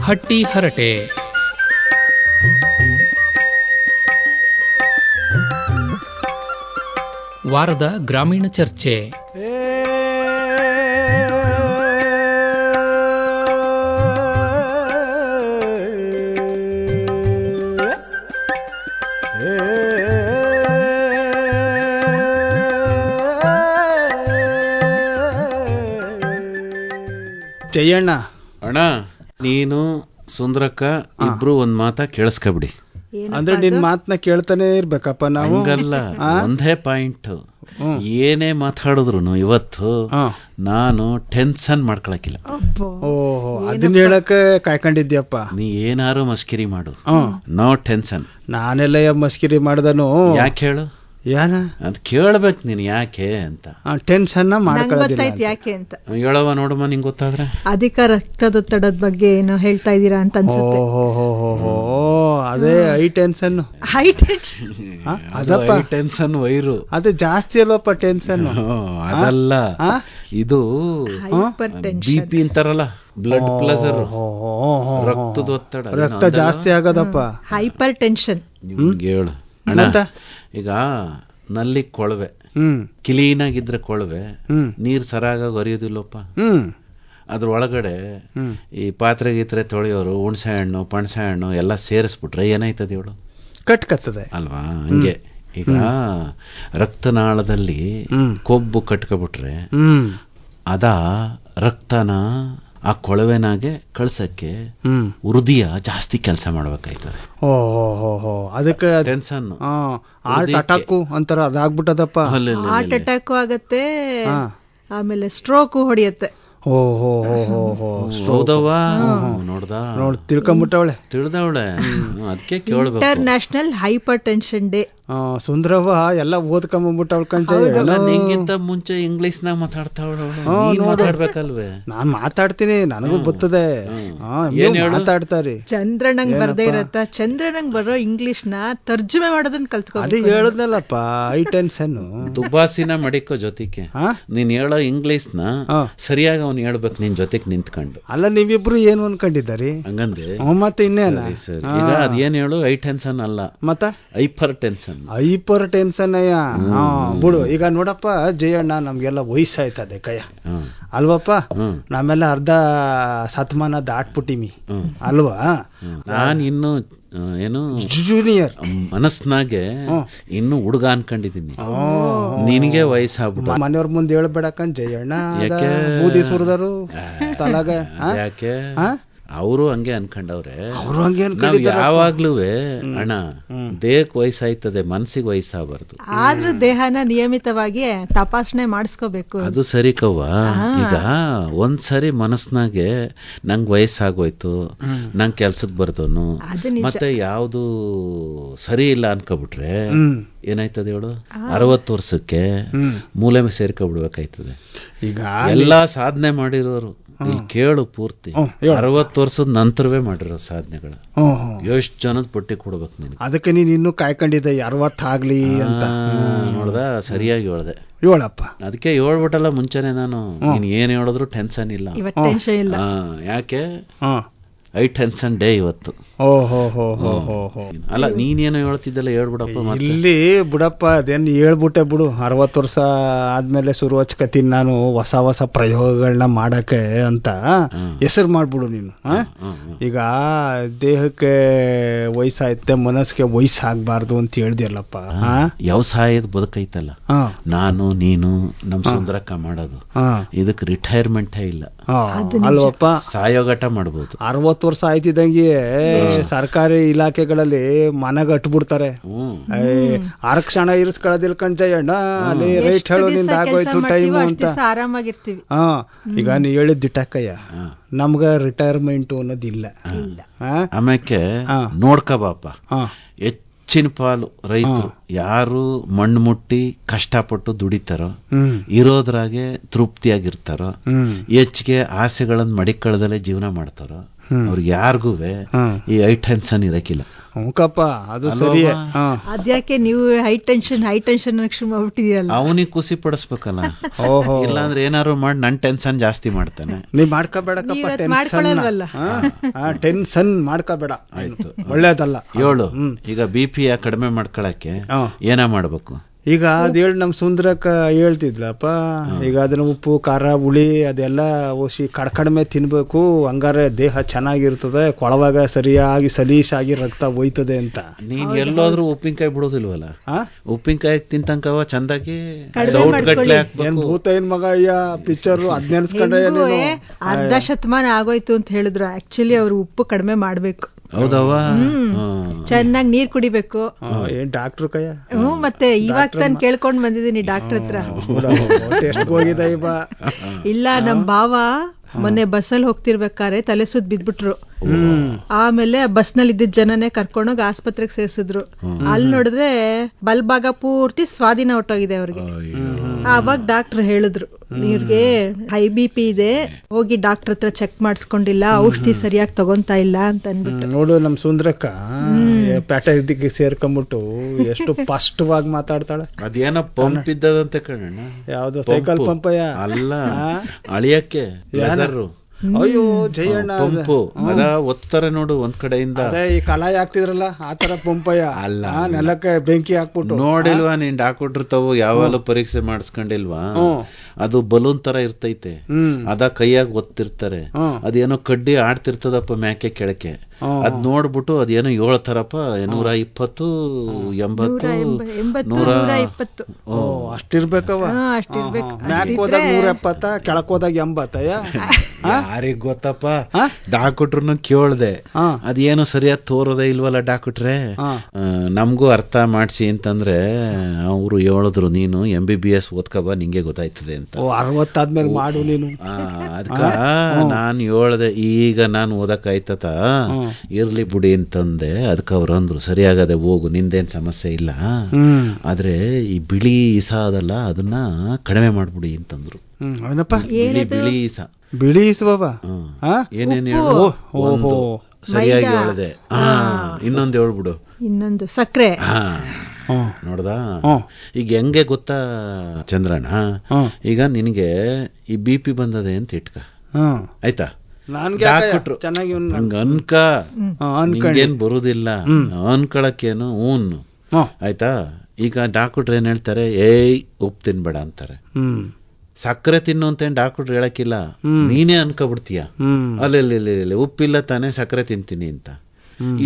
ಹಟ್ಟಿ ಹರಟೆ. ವಾರದ ಗ್ರಾಮೀಣ ಚರ್ಚೆ. ಜಯಣ್ಣ ಅಣ್ಣ, ನೀನು ಸುಂದ್ರಕ್ಕ ಇಬ್ರು ಒಂದ್ ಮಾತಾ ಕೇಳಿಸ್ಕೊಬಿಡಿ. ಅಂದ್ರೆ ನಿನ್ ಮಾತನ್ನ ಕೇಳ್ತಾನೆ ಇರ್ಬೇಕಪ್ಪ ನಾವು. ಹಂಗಲ್ಲ, ಒಂದೇ ಪಾಯಿಂಟ್. ಏನೇ ಮಾತಾಡಿದ್ರು ಇವತ್ತು ನಾನು ಟೆನ್ಷನ್ ಮಾಡ್ಕೊಳಕಿಲ್ಲ. ಓಹೋ, ಅದನ್ನ ಹೇಳಕ್ಕೆ ಕಾಯ್ಕೊಂಡಿದ್ಯಪ್ಪ. ನೀ ಏನಾರು ಮಸ್ಕಿರಿ ಮಾಡು, ನೋ ಟೆನ್ಷನ್. ನಾನೆಲ್ಲ ಮಸ್ಕಿರಿ ಮಾಡ್ದನು. ಯಾಕೆ ಹೇಳು? ಯಾನ ಅದ್ ಕೇಳ್ಬೇಕು ನೀನ್ ಯಾಕೆ ಅಂತ. ಟೆನ್ಷನ್ ಮಾಡ್ಕೊಳ್ಳೋದಿಲ್ಲ ಯಾಕೆ ಅಂತ ಹೇಳವ ನೋಡಮ್ಮ, ನಿಂಗೆ ಗೊತ್ತಾದ್ರೆ. ಅಧಿಕ ರಕ್ತದೊತ್ತಡದ ಬಗ್ಗೆ ಏನೋ ಹೇಳ್ತಾ ಇದೀರಾ ಅಂತ ಅನ್ಸುತ್ತೆ. ಅದೇ ಹೈ ಟೆನ್ಷನ್. ಹೈ ಟೆನ್ಷನ್ ಅದಪ್ಪ, ಟೆನ್ಷನ್ ವೈರು ಅದು ಜಾಸ್ತಿ ಅಲ್ವಪ್ಪ ಟೆನ್ಷನ್. ಅದಲ್ಲ, ಇದು ಹೈಪರ್ ಟೆನ್ಷನ್. BP ಅಂತಾರಲ್ಲ, ಬ್ಲಡ್ ಪ್ರೆಷರ್, ರಕ್ತದೊತ್ತಡ, ರಕ್ತ ಜಾಸ್ತಿ ಆಗೋದಪ್ಪ, ಹೈಪರ್ ಟೆನ್ಷನ್. ಹೇಳು ಅಣ್ಣ. ಈಗ ನಲ್ಲಿ ಕೊಳವೆ ಕ್ಲೀನ್ ಆಗಿದ್ರೆ ಕೊಳವೆ ನೀರ್ ಸರಾಗ ಹೊರಿಯೋದಿಲ್ಲಪ್ಪ. ಅದ್ರ ಒಳಗಡೆ ಈ ಪಾತ್ರೆ ಗೀತ್ರೆ ತೊಳೆಯೋರು ಹುಣಸೆ ಹಣ್ಣು ಪಣಸೆ ಹಣ್ಣು ಎಲ್ಲ ಸೇರಿಸ್ಬಿಟ್ರೆ ಏನಾಯ್ತದೆ ಹೇಳು? ಕಟ್ಕತ್ತದೆ ಅಲ್ವಾ? ಹಂಗೆ ಈಗ ರಕ್ತನಾಳದಲ್ಲಿ ಕೊಬ್ಬು ಕಟ್ಕೊಬಿಟ್ರೆ ಅದ ರಕ್ತನ ಆ ಕೊಳವೆನಾಗೆ ಕಳ್ಸಕ್ಕೆ ಹೃದಯ ಜಾಸ್ತಿ ಕೆಲಸ ಮಾಡ್ಬೇಕಾಯ್ತದೆ. ಅದಕ್ಕೆ ಟೆನ್ಷನ್, ಹಾರ್ಟ್ ಅಟ್ಯಾಕು ಅಂತಾರ, ಅದಾಗ್ಬಿಟ್ಟದಪ್ಪ. ಹಾರ್ಟ್ ಅಟ್ಯಾಕು ಆಗತ್ತೆ, ಆಮೇಲೆ ಸ್ಟ್ರೋಕು ಹೊಡಿಯತ್ತೆ. ನೋಡ್ದ ತಿಳ್ಕೊಂಬಿಟ್ಟವಳೆ, ತಿಳಿದವಳೆ. ಅದಕ್ಕೆ ಕೇಳ್ಬೇಕು. International hypertension day. ಸುಂದ್ರವ್ವ ಎಲ್ಲ ಓದ್ಕೊಂಬಿಟ್ಟವಳ ಕಣ್ಜ. ನಿಂಗಿಂತ ಮುಂಚೆ ಇಂಗ್ಲಿಷ್ ನಾಗ ಮಾತಾಡ್ಬೇಕಲ್ವೇ? ನಾನ್ ಮಾತಾಡ್ತೀನಿ, ನನಗೂ ಗೊತ್ತದೆ. ಮಾತಾಡ್ತಾರಿ. ಚಂದ್ರನಂಗ್ ಬರ್ದೇ ಇರತ್ತ, ಚಂದ್ರನಂಗ್ ಬರೋ ಇಂಗ್ಲಿಷ್ ನ ತರ್ಜುಮೆ ಮಾಡೋದನ್ನ ಕಲ್ತ್ಕೊ. ಅದೇ ಹೇಳದ್ನಲ್ಲಪ್ಪ, ಹೈ ಟೆನ್ಷನ್. ದುಬ್ಬಾಸಿನ ಮಡಿಕೋ ಜೊತೆಗೆ ನೀನ್ ಹೇಳೋ ಇಂಗ್ಲಿಷ್ ನ ಸರಿಯಾಗಿ ಅವ್ನು ಹೇಳ್ಬೇಕು ನಿನ್ ಜೊತೆಗೆ ನಿಂತ್ಕೊಂಡು. ಅಲ್ಲ, ನೀವಿಬ್ರು ಏನು ಅನ್ಕೊಂಡಿದ್ದಾರಿ ಹಂಗಂದ್ರೆ? ಮತ್ತೆ ಇನ್ನೇನ? ಈಗ ಅದೇನ್ ಹೇಳು? ಹೈ ಟೆನ್ಷನ್ ಅಲ್ಲ, ಮತ್ತ ಹೈಪರ್ ಟೆನ್ಷನ್. ಹೈಪರ್ ಟೆನ್ಷನ್ ಅಯ್ಯ. ಬಿಡು. ಈಗ ನೋಡಪ್ಪ ಜಯಣ್ಣ, ನಮ್ಗೆಲ್ಲ ವಯಸ್ಸಾಯ್ತದೆ ಕಯ್ಯ, ಅಲ್ವಪ್ಪ? ನಮ್ಮೆಲ್ಲ ಅರ್ಧ ಶತಮಾನ ದಾಟ್ಬಿಟ್ಟಿಮಿ ಅಲ್ವಾ? ನಾನ್ ಇನ್ನು ಏನು ಜೂನಿಯರ್ ಮನಸ್ನಾಗೆ ಇನ್ನು ಹುಡುಗ ಅನ್ಕೊಂಡಿದೀನಿ. ನಿನಗೆ ವಯಸ್ಸಾಗ್ಬಿಟ್ಟು ಮನೆಯವ್ರ ಮುಂದೆ ಹೇಳ್ಬೇಡಕಂದ್ ಜಯಣ್ಣ. ಬೂದಿ ಸುರಿದರು ತಲಾಗ. ಯಾಕೆ? ಅವರು ಹಂಗೆ ಅನ್ಕೊಂಡವ್ರೆ. ಅವರು ಹಂಗೆ ಯಾವಾಗ್ಲೂ ಅಣ್ಣ, ದೇಹಕ್ಕೆ ವಯಸ್ಸಾಯ್ತದೆ, ಮನ್ಸಿಗೆ ವಯಸ್ಸಾಗಬಾರ್ದು. ಆದ್ರೂ ದೇಹನ ನಿಯಮಿತವಾಗಿ ತಪಾಸಣೆ ಮಾಡಿಸ್ಕೋಬೇಕು. ಅದು ಸರಿ ಕವ್ವ. ಈಗ ಒಂದ್ಸರಿ ಮನಸ್ನಾಗೆ ನಂಗ್ ವಯಸ್ಸಾಗೋಯ್ತು, ನಂಗ್ ಕೆಲ್ಸಕ್ ಬರ್ದೋನು, ಮತ್ತೆ ಯಾವ್ದು ಸರಿ ಇಲ್ಲ ಅನ್ಕೋಬಿಟ್ರೆ ಏನಾಯ್ತದೆ ಹೇಳು? 60 ವರ್ಷಕ್ಕೆ ಮೂಲೆ ಸೇರ್ಕೊಬಿಡ್ಬೇಕಾಯ್ತದೆ. ಈಗ ಎಲ್ಲಾ ಸಾಧನೆ ಮಾಡಿರೋರು ಇಲ್ಲಿ ಕೇಳು ಪೂರ್ತಿ 60 ವರ್ಷದ ನಂತರವೇ ಮಾಡಿರೋ ಸಾಧನೆಗಳು ಎಷ್ಟು ಜನದ ಪಟ್ಟಿ ಕೊಡ್ಬೇಕು ನೀನು. ಅದಕ್ಕೆ ನೀನ್ ಇನ್ನೂ ಕಾಯ್ಕೊಂಡಿದ್ದೆ 60 ಆಗ್ಲಿ ಅಂತ. ನೋಡ್ದ? ಸರಿಯಾಗಿ ಹೇಳ್ದೆ. ಹೇಳಪ್ಪ. ಅದಕ್ಕೆ ಹೇಳ್ಬಿಟ್ಟಲ್ಲ ಮುಂಚೆನೆ ನಾನು, ನೀನ್ ಏನ್ ಹೇಳಿದ್ರು ಟೆನ್ಷನ್ ಇಲ್ಲ. ಯಾಕೆ? ಹೈ ಟೆನ್ಷನ್ ಡೇ ಇವತ್ತು. ಅಲ್ಲ, ನೀನೇನೋ ಹೇಳ್ತಿದ್ದಲ್ಲ, ಹೇಳ್ಬಿಡಪ್ಪ. ಇಲ್ಲಿ ಬಿಡಪ್ಪ, ಅದೇನು ಹೇಳ್ಬಿಟ್ಟೆ ಬಿಡು. 60 ವರ್ಷ ಆದ್ಮೇಲೆ ಶುರು ಹಚ್ಕತೀನಿ ನಾನು ಹೊಸ ಹೊಸ ಪ್ರಯೋಗಗಳನ್ನ ಮಾಡಕ್ಕೆ ಅಂತ ಹೆಸರು ಮಾಡ್ಬಿಡು ನೀನು. ಈಗ ದೇಹಕ್ಕೆ ವಯಸ್ಸಾಯ್ತೆ, ಮನಸ್ಸಿಗೆ ವಯಸ್ಸಾಗಬಾರ್ದು ಅಂತ ಹೇಳ್ದಿಯಲ್ಲಪ್ಪ. ವ್ಯವಸಾಯದ ಬದುಕೈತಲ್ಲ, ನಾನು ನೀನು ನಮ್ ಸುಂದರಕ್ಕ ಮಾಡೋದು, ಇದಕ್ಕೆ ರಿಟೈರ್ಮೆಂಟೇ ಇಲ್ಲ ಅಲ್ವಪ್ಪ? ಸಾಯೋಗಟ ಮಾಡ್ಬೋದು. 60 ವರ್ಷ ಆಯ್ತಿದಂಗೆ ಸರ್ಕಾರಿ ಇಲಾಖೆಗಳಲ್ಲಿ ಮನೆಗೆ ಅಟ್ಬಿಡ್ತಾರೆ. ಆರಕ್ಷಣ ಇರಿಸ್ಕೊಳ್ಳೋದಿಲ್ಲ ಕಣ್ಜಯ್ಯಣ್ಣ. ಅಲ್ಲಿ ರೈಟ್ ಹೇಳೋ ನಿಂದ ಆಗೋಯ್ತು ಟೈಮ್ ಅಂತ ಆರಾಮಾಗಿರ್ತೀವಿ. ಈಗ ನೀ ಹೇಳಿದ್ದಿಟ್ಟಕ್ಕಯ್ಯ, ನಮ್ಗ ರಿಟೈರ್ಮೆಂಟ್ ಅನ್ನೋದಿಲ್ಲ. ಆಮೇಲೆ ನೋಡ್ಕಬಾಪ, ಹೆಚ್ಚಿನ ಪಾಲು ರೈತರು ಯಾರು ಮಣ್ಣು ಮುಟ್ಟಿ ಕಷ್ಟಪಟ್ಟು ದುಡಿತಾರೋ, ಇರೋದ್ರಾಗೆ ತೃಪ್ತಿಯಾಗಿರ್ತಾರೋ, ಹೆಚ್ಚಿಗೆ ಆಸೆಗಳನ್ನ ಮಡಿಕಳದಲ್ಲೇ ಜೀವನ ಮಾಡ್ತಾರೋ, ಅವ್ರಿಗೆ ಯಾರಿಗೂ ಈ ಹೈ ಟೆನ್ಷನ್ ಇರಕ್ಕಿಲ್ಲ. ಹುಂಕಪ್ಪ ಅದು ಸರಿ. ಅದ್ಯಾಕೆ ನೀವು ಹೈ ಟೆನ್ಷನ್ ಶುರು ಮಾಡ್ಬಿಟ್ಟಿದೀರಲ್ಲ, ಅವನಿಗೆ ಖುಷಿ ಪಡಿಸ್ಬೇಕಲ್ಲ. ಓಹೋ, ಇಲ್ಲಾಂದ್ರೆ ಏನಾದ್ರು ಮಾಡಿ ನನ್ ಟೆನ್ಷನ್ ಜಾಸ್ತಿ ಮಾಡ್ತಾನೆ. ನೀ ಮಾಡ್ಕೋಬೇಡಕ್ಕಪ್ಪ ಮಾಡ್ಕೊಳ್ಳಲ್ವಲ್ಲ. ಟೆನ್ಷನ್ ಮಾಡ್ಕೋಬೇಡ, ಆಯ್ತು, ಒಳ್ಳೇದಲ್ಲ. ಹೇಳು ಈಗ BP ಕಡಿಮೆ ಮಾಡ್ಕೊಳಕ್ಕೆ ಏನ ಮಾಡ್ಬೇಕು? ಈಗ ಅದ್ ಹೇಳಿ ನಮ್ ಸುಂದ್ರಕ್ಕ ಹೇಳ್ತಿದ್ಲಪ್ಪ, ಈಗ ಅದನ್ನ ಉಪ್ಪು ಖಾರ ಹುಳಿ ಅದೆಲ್ಲ ಓಸಿ ಕಡಿಮೆ ತಿನ್ಬೇಕು, ಹಂಗಾರೆ ದೇಹ ಚೆನ್ನಾಗಿರ್ತದೆ, ಕೊಳವಾಗ ಸರಿಯಾಗಿ ಸಲೀಸಾಗಿ ರಕ್ತ ಹೋಯ್ತದೆ ಅಂತ. ನೀನ್ ಎಲ್ಲಾದ್ರೂ ಉಪ್ಪಿನಕಾಯಿ ಬಿಡೋದಿಲ್ವಲ್ಲ? ಉಪ್ಪಿನಕಾಯಿ ತಿಂತಂಕವ ಚಂದಾಗಿ ಸೌಟ್ ಗಟ್ಲೆ ಏನ್ ಭೂತ ಏನ್ ಮಗ ಅಯ್ಯ ಪಿಕ್ಚರ್ ಅದ್ ನೆನ್ಸ್ಕೊಂಡ್ರೆ ಅರ್ಧ ಶತಮಾನ ಆಗೋಯ್ತು ಅಂತ ಹೇಳಿದ್ರು. ಆಕ್ಚುಲಿ ಅವ್ರು ಉಪ್ಪು ಕಡಿಮೆ ಮಾಡ್ಬೇಕು. ಹೌದವ, ಚೆನ್ನಾಗಿ ನೀರ್ ಕುಡಿಬೇಕು. ಏನ್ ಡಾಕ್ಟರ್ ಕಯ್ಯ? ಮತ್ತೆ ಇವಾಗ ತಾನು ಕೇಳ್ಕೊಂಡ್ ಬಂದಿದ್ದೀನಿ ಡಾಕ್ಟರ್ ಹತ್ರ. ಟೆಸ್ಟ್ ಹೋಗಿದೆ ಇಲ್ಲ, ನಮ್ ಭಾವ ಮೊನ್ನೆ ಬಸ್ಸಲ್ಲಿ ಹೋಗ್ತಿರ್ಬೇಕಾರೆ ತಲೆ ಸುತ್ತ ಬಿದ್ಬಿಟ್ರು. ಆಮೇಲೆ ಬಸ್ ನಲ್ಲಿ ಇದ್ದಿದ್ದ ಜನನೇ ಕರ್ಕೊಂಡೋಗಿ ಆಸ್ಪತ್ರೆಗೆ ಸೇರ್ಸಿದ್ರು. ಅಲ್ಲಿ ನೋಡಿದ್ರೆ ಬಲ್ಭಾಗ ಪೂರ್ತಿ ಸ್ವಾಧೀನ ಹೊಟ್ಟೋಗಿದೆ ಅವ್ರಿಗೆ. ಆವಾಗ ಡಾಕ್ಟರ್ ಹೇಳಿದ್ರು, ಇವ್ರಿಗೆ ಹೈ BP ಇದೆ, ಹೋಗಿ ಡಾಕ್ಟರ್ ಹತ್ರ ಚೆಕ್ ಮಾಡಿಸ್ಕೊಂಡಿಲ್ಲ, ಔಷಧಿ ಸರಿಯಾಗಿ ತಗೊಂತಾ ಇಲ್ಲ ಅಂತ ಅನ್ಬಿಟ್ಟು. ನೋಡು ನಮ್ ಸುಂದ್ರಕ್ಕ ಪ್ಯಾಟಕ್ಕೆ ಸೇರ್ಕೊಂಡ್ಬಿಟ್ಟು ಎಷ್ಟು ಸ್ಪಷ್ಟವಾಗಿ ಮಾತಾಡ್ತಾಳೆ. ಅದೇನೋ ಪಂಪ್ ಇದ್ದದಂತೆ ಕಣ. ಯಾವ್ದು ಸೈಕಲ್ ಪಂಪಯ್ಯ? ಅಲ್ಲ, ಅಳಿಯಕ್ಕೆ ಅಯ್ಯೋ ಜಯಣ್ಣ, ಪಂಪು ಅದ ಒತ್ತಾರೆ ನೋಡು ಒಂದ್ ಕಡೆಯಿಂದ. ಈ ಕಲಾಯಿ ಹಾಕ್ತಿದ್ರಲ್ಲ ಆತರ ಪಂಪಯ್ಯ ಅಲ್ಲ, ನೆಲಕ್ಕೆ ಬೆಂಕಿ ಹಾಕ್ಬಿಟ್ಟು. ನೋಡಿಲ್ವಾ ನೀನ್ ಡಾಕ್ಟರ್ತಾವು ಯಾವಾಗಲೂ ಪರೀಕ್ಷೆ ಮಾಡಿಸ್ಕೊಂಡಿಲ್ವಾ? ಅದು ಬಲೂನ್ ತರ ಇರ್ತೈತೆ, ಅದ ಕೈಯಾಗ ಒತ್ತಿರ್ತಾರೆ, ಅದೇನೋ ಕಡ್ಡಿ ಆಡ್ತಿರ್ತದಪ್ಪ ಮ್ಯಾಕೆ ಕೆಳಕ್ಕೆ. ಅದ್ ನೋಡ್ಬಿಟ್ಟು ಅದೇನೋ 7 ಥರಪ್ಪ, 120, 80, 120. ಅಷ್ಟಿರ್ಬೇಕವ. ಮ್ಯಾಕ್ ಹೋದಾಗ 170, ಕೆಳಕ್ ಹೋದಾಗ 80. ಯಾರಿಗ್ ಗೊತ್ತಪ್ಪ, ಡಾಕ್ಟ್ರನ್ನು ಕೇಳ್ದೆ, ಅದೇನು ಸರಿಯಾಗಿ ತೋರೋದೇ ಇಲ್ವಲ್ಲ ಡಾಕ್ಟ್ರೆ, ನಮ್ಗೂ ಅರ್ಥ ಮಾಡ್ಸಿ ಅಂತಂದ್ರೆ ಅವ್ರು ಹೇಳಿದ್ರು, ನೀನು MBBS ಓದ್ಕಬ, ನಿಂಗೆ ಗೊತ್ತಾಯ್ತದೆ ಅಂತ. 60 ಆದ್ಮೇಲೆ ಮಾಡು ನೀನು. ಅದಕ್ಕ ನಾನ್ ಹೇಳ್ದೆ, ಈಗ ನಾನು ಓದಕ್ ಆಯ್ತತ, ಇರ್ಲಿ ಬಿಡಿ ಅಂತಂದೆ. ಅದಕ್ಕೆ ಅವ್ರು ಅಂದ್ರು, ಸರಿಯಾಗದೆ ಹೋಗು, ನಿಂದೇನ್ ಸಮಸ್ಯೆ ಇಲ್ಲ, ಆದ್ರೆ ಈ ಬಿಳಿ ಇಸ ಅದಲ್ಲ ಅದನ್ನ ಕಡಿಮೆ ಮಾಡ್ಬಿಡಿ ಅಂತಂದ್ರು. ಬಿಳಿ ಇಸ, ಬಿಳಿ ಇಸುವ ಏನೇನು ಹೇಳು? ಒಂದು ಸರಿಯಾಗಿ ಹೇಳ್ದೆ, ಇನ್ನೊಂದು ಹೇಳ್ಬಿಡು. ಇನ್ನೊಂದು ಸಕ್ಕರೆ. ನೋಡ್ದ, ಈಗ ಹೆಂಗೆ ಗೊತ್ತಾ ಚಂದ್ರಣ್ಣ, ಈಗ ನಿನಗೆ ಈ BP ಬಂದದೆ ಅಂತ ಇಟ್ಕ, ಆಯ್ತಾ? ಡಾಕ್ಟ್ರು ಹಂಗ ಅನ್ಕೇನ್ ಬರುದಿಲ್ಲ, ಅನ್ಕೊಳಕ್ಕೇನು ಊನು, ಆಯ್ತಾ? ಈಗ ಡಾಕ್ಟ್ರು ಏನ್ ಹೇಳ್ತಾರೆ, ಉಪ್ಪು ತಿನ್ಬೇಡ ಅಂತಾರೆ. ಸಕ್ಕರೆ ತಿನ್ನು ಅಂತ ಡಾಕ್ಟ್ರು ಹೇಳಕ್ಕಿಲ್ಲ, ನೀನೇ ಅನ್ಕೊಬಿಡ್ತೀಯ, ಅಲ್ಲಿ ಉಪ್ಪಿಲ್ಲ ತಾನೇ ಸಕ್ಕರೆ ತಿಂತೀನಿ ಅಂತ.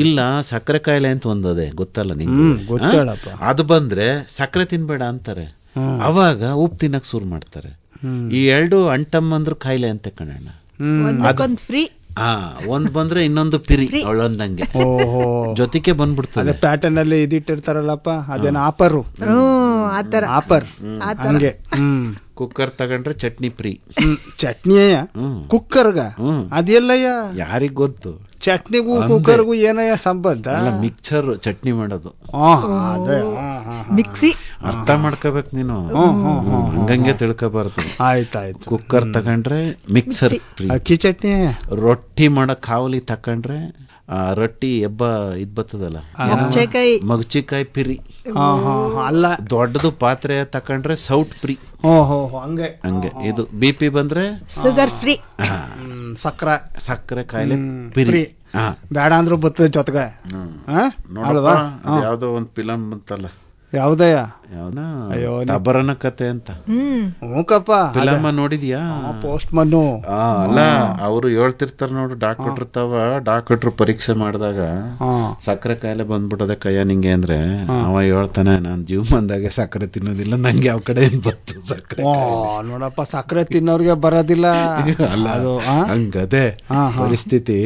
ಇಲ್ಲ, ಸಕ್ಕರೆ ಕಾಯಿಲೆ ಅಂತ ಒಂದದೆ ಗೊತ್ತಲ್ಲ ನಿಂಗೆ, ಅದು ಬಂದ್ರೆ ಸಕ್ಕರೆ ತಿನ್ಬೇಡ ಅಂತಾರೆ, ಅವಾಗ ಉಪ್ಪು ತಿನ್ನಕ್ ಶುರು ಮಾಡ್ತಾರೆ. ಈ 2 ಅಂಟಮ್ಮಂದ್ರು ಕಾಯಿಲೆ ಅಂತ ಕಣಣ್ಣ. ಫ್ರೀ, ಒಂದ್ ಬಂದ್ರೆ ಇನ್ನೊಂದು ಪಿರಿ ಅವಳಂದಂಗೆ ಜೊತೆಗೆ ಬಂದ್ಬಿಡ್ತದೆ. ಪ್ಯಾಟರ್ನ್ ಅಲ್ಲಿ ಇದಿಟ್ಟಿರ್ತಾರಲ್ಲಪ್ಪ, ಅದೇನ ಆಪರು, ಆಪರ್ ಹಂಗೆ. ಕುಕ್ಕರ್ ತಗೊಂಡ್ರೆ ಚಟ್ನಿ ಫ್ರೀ. ಚಟ್ನಿಯ ಕುಕ್ಕರ್ಗ ಅದೆಲ್ಲಯ್ಯ? ಯಾರಿಗ್ ಗೊತ್ತು? ಚಟ್ನಿಗೂ ಕುಕ್ಕರ್ಗೂ ಏನಯ್ಯ ಸಂಬಂಧ? ಮಿಕ್ಸರ್ ಚಟ್ನಿ ಮಾಡೋದು, ಮಿಕ್ಸಿ. ಅರ್ಥ ಮಾಡ್ಕೋಬೇಕು ನೀನು, ಹಂಗಂಗೆ ತಿಳ್ಕೋಬಾರ್ದು. ಆಯ್ತಾಯ್ತು. ಕುಕ್ಕರ್ ತಗೊಂಡ್ರೆ ಮಿಕ್ಸರ್ ಫ್ರೀ. ಅಕ್ಕಿ ಚಟ್ನಿ. ರೊಟ್ಟಿ ಮಾಡಕ್ ಕಾವಲಿ ತಕೊಂಡ್ರೆ ರೊಟ್ಟಿ ಎಬ್ಬ ಇದ್ ಬರ್ತದಲ್ಲ, ಮಗಚಿಕಾಯಿ ಪಿರಿ. ಅಲ್ಲ, ದೊಡ್ಡದು ಪಾತ್ರೆ ತಕೊಂಡ್ರೆ ಸೌಟ್ ಫ್ರೀ. ಹಂಗೆ ಹಂಗೆ. ಇದು BP ಬಂದ್ರೆ ಶುಗರ್ ಫ್ರೀ, ಸಕ್ಕರೆ ಕಾಯಿಲೆ ಪಿರಿ. ಬೇಡ ಅಂದ್ರೂ ಬರ್ತದೆ ಜೊತೆಗೆ. ನೋಡಲ್ವಾ, ಯಾವ್ದೋ ಒಂದ್ ಫಿಲಂ ಬಂತಲ್ಲ, ಯಾವ್ದಯ್ಯ? ತಬರನ ಕತೆ ಅಂತ. ಫಿಲಮ ನೋಡಿದ್ಯಾ? ಪೋಸ್ಟ್ ಮನ್ನು. ಅಲ್ಲ, ಅವರು ಹೇಳ್ತಿರ್ತಾರ ನೋಡು, ಡಾಕ್ಟ್ರು ಪರೀಕ್ಷೆ ಮಾಡಿದಾಗ ಸಕ್ಕರೆ ಕಾಯಿಲೆ ಬಂದ್ಬಿಟ್ಟದೆ ಕಯ್ಯ ನಿಂಗೆ ಅಂದ್ರೆ, ಅವ ಹೇಳ್ತಾನೆ, ನಾನ್ ಜೀವಮಾನದಾಗೆ ಸಕ್ಕರೆ ತಿನ್ನೋದಿಲ್ಲ, ನಂಗೆ ಯಾವ ಕಡೆ ಏನ್ ಬತ್ತು ಸಕ್ಕರೆ. ನೋಡಪ್ಪ, ಸಕ್ಕರೆ ತಿನ್ನೋರ್ಗೆ ಬರೋದಿಲ್ಲ. ಹಂಗದೆ ಪರಿಸ್ಥಿತಿ.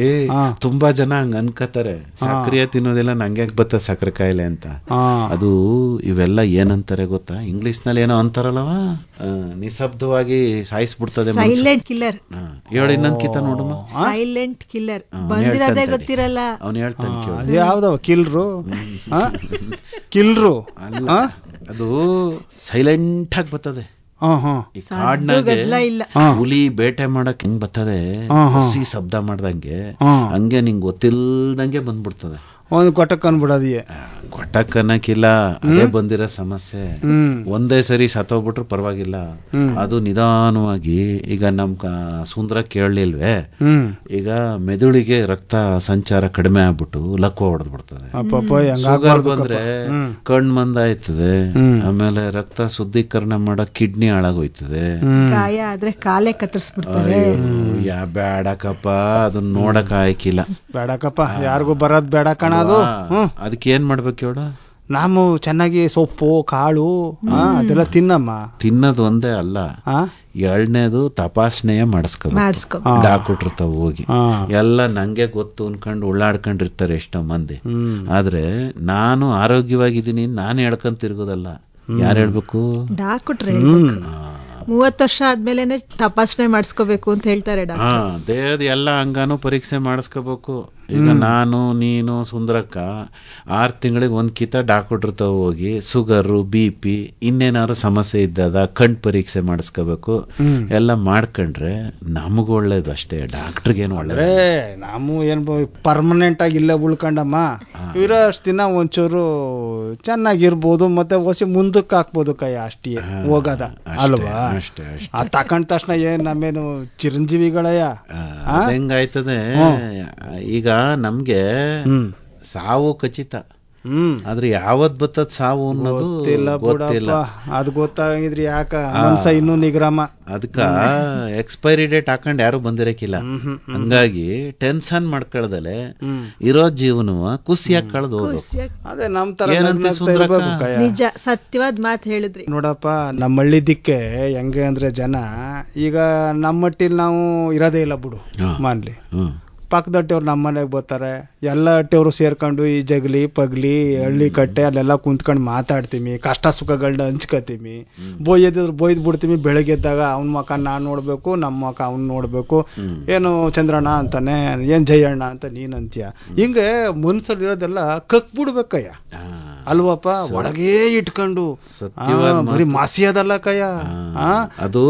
ತುಂಬಾ ಜನ ಹಂಗ ಅನ್ಕತಾರೆ, ಸಕ್ಕರೆ ತಿನ್ನೋದಿಲ್ಲ, ನಂಗೆ ಬತ್ತ ಸಕ್ಕರೆ ಕಾಯಿಲೆ ಅಂತ. ಅದು ಇವೆಲ್ಲ ಏನಂತಾರೆ ಗೊತ್ತಾ? ಇಂಗ್ಲಿಷ್ ನಲ್ಲಿ ಏನೋ ಅಂತಾರಲ್ಲವ, ನಿಶಬ್ದವಾಗಿ ಸಾಯಿಸ್ಬಿಡ್ತದೆ. Silent killer. ಹೇಳಿ ಇನ್ನೊಂದ್ಕಿತ ನೋಡಮ್ಮ. ಸೈಲೆಂಟ್ ಕಿಲ್ಲರ್ ಬಂದಿರೋದೇ ಗೊತ್ತಿರಲ್ಲ. ಅವ್ನು ಹೇಳ್ತಾನೆ, ಯಾವ್ದವ ಕಿಲ್ರು? ಕಿಲ್ರು ಅಲ್ಲ, ಅದು ಸೈಲೆಂಟ್ ಆಗಿ ಬರ್ತದೆ. ಈ ಕಾಡ್ನಾಗೆ ಗದ್ದಲ ಇಲ್ಲ. ಹುಲಿ ಬೇಟೆ ಮಾಡಕ್ ಹೆಂಗ್ ಬರ್ತದೆ, ಹಸಿ ಶಬ್ದ ಮಾಡ್ದಂಗೆ ಹಂಗೆ ನಿಂಗ್ ಗೊತ್ತಿಲ್ದಂಗೆ ಬಂದ್ಬಿಡ್ತದೆ. ಒಂದು ಕೊಟ್ಟಕ್ ಅನ್ಬಿಡೋದಿಯೇ. ಗೊಟ್ಟಕ್ ಅನ್ನಕ್ಕಿಲ್ಲ, ಅದೇ ಬಂದಿರೋ ಸಮಸ್ಯೆ. ಒಂದೇ ಸರಿ ಸತ್ತೋಗ್ಬಿಟ್ರು ಪರವಾಗಿಲ್ಲ, ಅದು ನಿಧಾನವಾಗಿ ಈಗ ನಮ್ ಸುಂದರ ಕೇಳಲಿಲ್ವೇ, ಈಗ ಮೆದುಳಿಗೆ ರಕ್ತ ಸಂಚಾರ ಕಡಿಮೆ ಆಗ್ಬಿಟ್ಟು ಲಕ್ವ ಹೊಡೆದ್ ಬಿಡ್ತದೆ. ಶುಗರ್ ಬಂದ್ರೆ ಕಣ್ ಮಂದ ಆಯ್ತದೆ, ಆಮೇಲೆ ರಕ್ತ ಶುದ್ಧೀಕರಣ ಮಾಡೋ ಕಿಡ್ನಿ ಹಾಳಾಗೋಯ್ತದೆ, ಗಾಯ ಆದ್ರೆ ಕಾಲೇ ಕತ್ತರಿಸ್ಬಿಡ್ತಾರೆ. ಯಾ ಬೇಡಕಪ್ಪ, ಅದನ್ನ ನೋಡಕ್ ಆಯ್ಕಿಲ್ಲ. ಬೇಡಕಪ್ಪ, ಯಾರಿಗೂ ಬರೋದ್ ಬೇಡ ಕಣ ಅದು. ಅದಕ್ಕೆ ಏನ್ ಮಾಡ್ಬೇಕು ಹೇಳು, ನಾವು ಚೆನ್ನಾಗಿ ಸೊಪ್ಪು ಕಾಳು ಅದೆಲ್ಲ ತಿನ್ನಮ್ಮ. ತಿನ್ನೋದು ಒಂದೇ ಅಲ್ಲ, ಎರಡನೇದು ತಪಾಸಣೆಯ ಮಾಡಿಸ್ಕೊ ಡಾಕ್ಟ್ರ್ ಹೋಗಿ. ಎಲ್ಲ ನಂಗೆ ಗೊತ್ತು ಅನ್ಕೊಂಡು ಉಳ್ಳಾಡ್ಕೊಂಡಿರ್ತಾರೆ ಎಷ್ಟೋ ಮಂದಿ. ಆದ್ರೆ ನಾನು ಆರೋಗ್ಯವಾಗಿದ್ದೀನಿ ನಾನು ಹೇಳ್ಕೊಂತಿರ್ಗೋದಲ್ಲ, ಯಾರು ಹೇಳ್ಬೇಕು? ಡಾಕ್ಟ್ರ್ 30 ವರ್ಷ ಆದ್ಮೇಲೆ ತಪಾಸಣೆ ಮಾಡಿಸ್ಕೋಬೇಕು ಅಂತ ಹೇಳ್ತಾರೆ. ದೇಹದ ಎಲ್ಲ ಅಂಗಾನು ಪರೀಕ್ಷೆ ಮಾಡಿಸ್ಕೋಬೇಕು. ಈಗ ನಾನು ನೀನು ಸುಂದರಕ್ಕ 6 ತಿಂಗಳಿಗೆ ಒಂದ್ ಕಿತ ಡಾಕ್ಟ್ರ್ ಹೋಗಿ ಶುಗರು BP ಇನ್ನೇನಾದ್ರು ಸಮಸ್ಯೆ ಇದ್ದದ ಕಣ್ ಪರೀಕ್ಷೆ ಮಾಡಿಸ್ಕೋಬೇಕು. ಎಲ್ಲ ಮಾಡ್ಕೊಂಡ್ರೆ ನಮಗೂ ಒಳ್ಳೇದು ಅಷ್ಟೇ, ಡಾಕ್ಟ್ರಿಗೇನು ಒಳ್ಳೆ. ನಾವು ಏನ್ ಪರ್ಮನೆಂಟ್ ಆಗಿ ಇಲ್ಲೇ ಉಳ್ಕೊಂಡಮ್ಮ, ಇರೋ ಅಷ್ಟು ದಿನ ಒಂಚೂರು ಚೆನ್ನಾಗಿರ್ಬೋದು, ಮತ್ತೆ ಹೊಸಿ ಮುಂದಕ್ಕೆ ಹಾಕ್ಬೋದು ಕೈ, ಅಷ್ಟೇ ಹೋಗದ ಅಲ್ವಾ? ಆ ತಕೊಂಡ ತಕ್ಷಣ ಏನ್ ನಮ್ಮೇನು ಚಿರಂಜೀವಿಗಳಯ್ಯ? ಹೆಂಗಾಯ್ತದೆ ಈಗ ನಮ್ಗೆ ಸಾವು ಖಚಿತ, ಆದ್ರೆ ಯಾವತ್ ಬತ್ತದ ಸಾವು ಅನ್ನೋದು ಗೊತ್ತಿಲ್ಲ. ಅದ್ ಗೊತ್ತಾಗಿದ್ರಿ ಯಾಕ ಮನ್ಸ ಇನ್ನೂ ನಿಗ್ರಾಮ. ಅದಕ್ಕ ಎಕ್ಸ್ಪೈರಿ ಡೇಟ್ ಹಾಕೊಂಡ್ ಯಾರು ಬಂದಿರಕಿಲ್ಲ. ಹಂಗಾಗಿ ಟೆನ್ಷನ್ ಮಾಡ್ಕೊಳ್ದಲೆ ಇರೋ ಜೀವನ ಖುಷಿಯಾಗಿ ಕಳೆದು ಹೋಗ್ಬೇಕು. ಅದೇ ನಮ್ ತರ ನಿಜ, ಸತ್ಯವಾದ ಮಾತು ಹೇಳಿದ್ರಿ. ನೋಡಪ್ಪ, ನಮ್ಮ ಹಳ್ಳಿ ದಿಕ್ಕೆ ಹೆಂಗೆ ಅಂದ್ರೆ ಜನ ಈಗ ನಮ್ಮಟ್ಟಿಲ್ ನಾವು ಇರೋದೇ ಇಲ್ಲ ಬಿಡು ಮಾನ್ಲಿ. ಪಕ್ಕದಟ್ಟೆಯವ್ರು ನಮ್ಮ ಮನೆಗೆ ಬರ್ತಾರೆ, ಎಲ್ಲ ಹಟ್ಟಿಯವರು ಸೇರ್ಕೊಂಡು ಈ ಜಗಲಿ ಪಗ್ಲಿ ಹಳ್ಳಿ ಕಟ್ಟೆ ಅಲ್ಲೆಲ್ಲ ಕುಂತ್ಕೊಂಡು ಮಾತಾಡ್ತೀವಿ, ಕಷ್ಟ ಸುಖಗಳನ್ನ ಹಂಚ್ಕತೀವಿ. ಬೋಯ್ದಿದ್ರು ಬೋಯ್ದು ಬಿಡ್ತೀವಿ. ಬೆಳಗ್ಗೆ ಎದ್ದಾಗ ಅವ್ನ ಮಕ ನಾನ್ ನೋಡ್ಬೇಕು, ನಮ್ಮ ಮಕ ಅವ್ನ್ ನೋಡ್ಬೇಕು. ಏನು ಚಂದ್ರಣ್ಣ ಅಂತಾನೆ, ಏನ್ ಜಯಣ್ಣ ಅಂತ ನೀನ್ ಅಂತೀಯ. ಹಿಂಗೆ ಮನ್ಸಲ್ಲಿ ಇರೋದೆಲ್ಲ ಕಕ್ ಬಿಡ್ಬೇಕಯ್ಯ ಅಲ್ವಪ್ಪ, ಒಳಗೇ ಇಟ್ಕೊಂಡು ಬರೀ ಮಾಸಿಯದಲ್ಲ ಕಯ್ಯ. ಅದು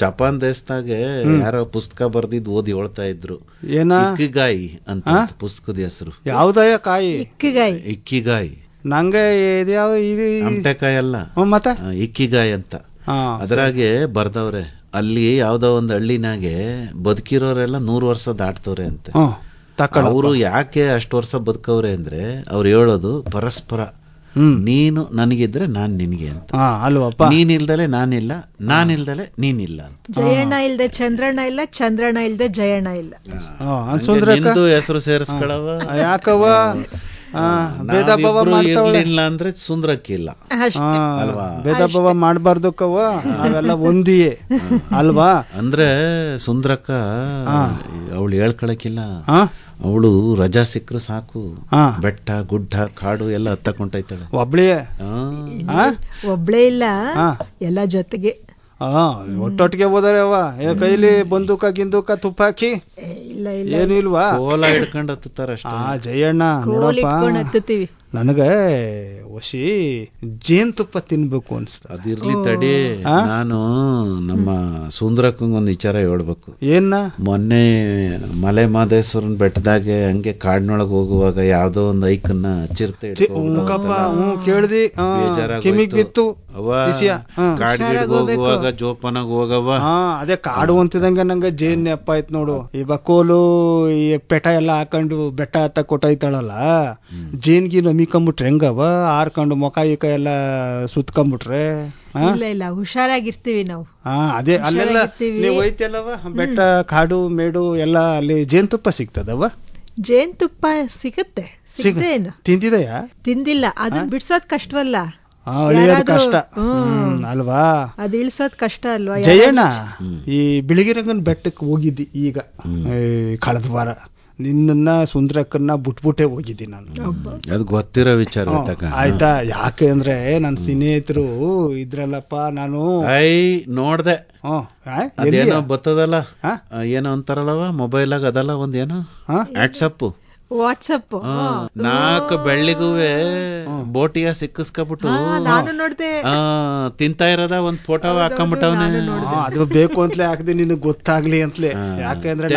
ಜಪಾನ್ ದೇಶದಾಗೆ ಯಾರೋ ಪುಸ್ತಕ ಬರ್ದಿದ್ ಓದಿ ಹೇಳ್ತಾ ಇದ್ರು, ಏನ ಇಕ್ಕಿಗಾಯಿ ಅಂತ ಪುಸ್ತಕದ ಹೆಸರು. ಯಾವ್ದಯ್ಯ ಕಾಯಿ? ಇಕ್ಕಿಗಾಯಿ. ನಂಗೆ ಇದ್ಯಾವ ಇದು ಅಮಟೆಕಾಯಿ ಅಲ್ಲ, ಮತ್ತೆ ಇಕ್ಕಿಗಾಯಿ ಅಂತ ಅದ್ರಾಗೆ ಬರ್ದವ್ರೆ. ಅಲ್ಲಿ ಯಾವ್ದೋ ಒಂದ್ ಹಳ್ಳಿನಾಗೆ ಬದುಕಿರೋರೆಲ್ಲ 100 ವರ್ಷ ದಾಟ್ತವ್ರೆ ಅಂತೆ. ಅವರು ಯಾಕೆ ಅಷ್ಟು ವರ್ಷ ಬದುಕವ್ರೆ ಅಂದ್ರೆ ಅವ್ರು ಹೇಳೋದು ಪರಸ್ಪರ, ನೀನು ನನಗಿದ್ರೆ ನಾನ್ ನಿನ್ಗೆ ಅಂತ ಅಲ್ವಪ್ಪ. ನೀನಿಲ್ದಲೆ ನಾನಿಲ್ಲ, ನಾನಿಲ್ದಲೆ ನೀನಿಲ್ಲ ಅಂತ. ಜಯಣ್ಣ ಇಲ್ದೆ ಚಂದ್ರಣ್ಣ ಇಲ್ಲ, ಚಂದ್ರಣ್ಣ ಇಲ್ದೆ ಜಯಣ್ಣ ಇಲ್ಲ. ನಿಂದು ಹೆಸರು ಸೇರಿಸ್ಕೊಳವ ಯಾಕವ? ಭೇದ ಭಾವ ಇಲ್ಲ ಅಂದ್ರೆ ಸುಂದರಕ್ಕಿಲ್ಲ ಅಲ್ವಾ? ಭೇದ ಭಾವ ಮಾಡ್ಬಾರ್ದು ಕವ, ನಾವೆಲ್ಲ ಒಂದಿಯೇ ಅಲ್ವಾ? ಅಂದ್ರೆ ಸುಂದರಕ್ಕ ಅವಳು ಹೇಳ್ಕೊಳಕಿಲ್ಲ, ಅವಳು ರಜಾ ಸಿಕ್ಕರು ಸಾಕು ಬೆಟ್ಟ ಗುಡ್ಡ ಕಾಡು ಎಲ್ಲ ಹತ್ತಕೊಂಡೈತಾಳೆ. ಒಬ್ಳೇ ಇಲ್ಲ, ಎಲ್ಲ ಜೊತೆಗೆ ಒಟ್ಟೊಟ್ಟಿಗೆ ಹೋದರೆ ಅವ ಕೈಲಿ ಬಂದೂಕ ಗಿಂದೂಕ ತುಪ್ಪ ಹಾಕಿ ಏನು ಇಲ್ವಾ? ಕೋಲ ಹಿಡ್ಕೊಂಡು ಹತ್ತಾರ. ಜಯಣ್ಣ ನೋಡಪ್ಪ, ನನಗೆ ಹೊಸಿ ಜೇನುತುಪ್ಪ ತಿನ್ಬೇಕು ಅನ್ಸ್ತ. ಅದಿರ್ಲಿ ತಡಿ, ನಾನು ನಮ್ಮ ಸುಂದರಕ್ಕಂಗ ಒಂದ್ ವಿಚಾರ ಹೇಳ್ಬೇಕು. ಏನ? ಮೊನ್ನೆ ಮಲೆ ಮಾದೇಶ್ವರನ್ ಬೆಟ್ಟದಾಗೆ ಹಂಗೆ ಕಾಡ್ನೊಳಗ್ ಹೋಗುವಾಗ ಯಾವ್ದೋ ಒಂದ್ ಐಕನ್ನ ಚಿರತೆ ಕೇಳ್ದಿ, ಕಿಮಿಗ್ ಬಿತ್ತು. ಕಾಡ್ಗಿಡ್ ಹೋಗುವಾಗ ಜೋಪಾನಾಗ ಹೋಗವ. ಅದೇ ಕಾಡು ಅಂತಿದಂಗ ನಂಗೆ ಜೇನ್ ನೆಪ್ಪ ಆಯ್ತು ನೋಡು. ಈ ಬಕೋಲು ಈ ಪೆಟ ಎಲ್ಲ ಹಾಕೊಂಡು ಬೆಟ್ಟ ಹತ್ತ ಕೊಟ್ಟೈತಾಳಲ್ಲ, ಜೇನ್ಗಿ ನಮಿಕೊಂಬಿಟ್ರೆ ಹೆಂಗವ? ಆರ್ಕೊಂಡು ಮೊಕ ಈಕ ಎಲ್ಲ ಸುತ್ಕೊಂಡ್ಬಿಟ್ರೆ ಇಲ್ಲ ಹುಷಾರಾಗಿರ್ತೀವಿ ನಾವು. ಅದೇ ಅಲ್ಲೆಲ್ಲ ನೀವು ಹೋಯ್ತಲ್ಲವ, ಬೆಟ್ಟ ಕಾಡು ಮೇಡು ಎಲ್ಲ ಅಲ್ಲಿ ಜೇನುತುಪ್ಪ ಸಿಗ್ತದವ? ಜೇನುತುಪ್ಪ ಸಿಗುತ್ತೆ. ತಿಂದಿದೆಯಾ? ತಿಂದಿಲ್ಲ. ಅದನ್ನ ಬಿಡ್ಸೋದ್ ಕಷ್ಟವಲ್ಲ, ಕಷ್ಟ ಅಲ್ವಾ? ಅದ್ ಇಳಿಸೋದ್ ಕಷ್ಟ ಅಲ್ವಾ? ಜಯಣ್ಣ, ಈ ಬಿಳಿಗಿರಂಗನ್ ಬೆಟ್ಟಕ್ಕೆ ಹೋಗಿದ್ದಿ ಈಗ ಕಳೆದ ವಾರ. ನಿನ್ನ ಸುಂದರಕ್ಕನ್ನ ಬಿಟ್ಬಿಟ್ಟೆ ಹೋಗಿದ್ದೀನಿ ನಾನು. ಅದು ಗೊತ್ತಿರೋ ವಿಚಾರ ಆಯ್ತಾ? ಯಾಕೆ ಅಂದ್ರೆ ನನ್ನ ಸ್ನೇಹಿತರು ಇದ್ರಲ್ಲಪ್ಪ, ನಾನು ನೋಡ್ದೆ. ಅದೇನೋ ಬರ್ತದಲ್ಲ, ಏನೋ ಅಂತಾರಲ್ಲವ ಮೊಬೈಲಾಗ, ಅದಲ್ಲ ಒಂದೇನೋ ವಾಟ್ಸಪ್ ವಾಟ್ಸಪ್ ನಾಲ್ಕು ಬೆಳ್ಳಿಗೂವೆ ಬೋಟಿಯ ಸಿಕ್ಕಿಸ್ಕೊಬಿಟ್ಟು ನಾನು ನೋಡ್ದೆ ತಿಂತಾ ಇರೋದ ಒಂದ್ ಫೋಟೋ ಹಾಕೊಂಡ್ಬಿಟ್ಟವನೆ. ಅದು ಬೇಕು ಅಂತಲೇ ಹಾಕ್ದೆ ನಿನಗ್ ಗೊತ್ತಾಗ್ಲಿ ಅಂತಲೇ. ಯಾಕೆಂದ್ರೆ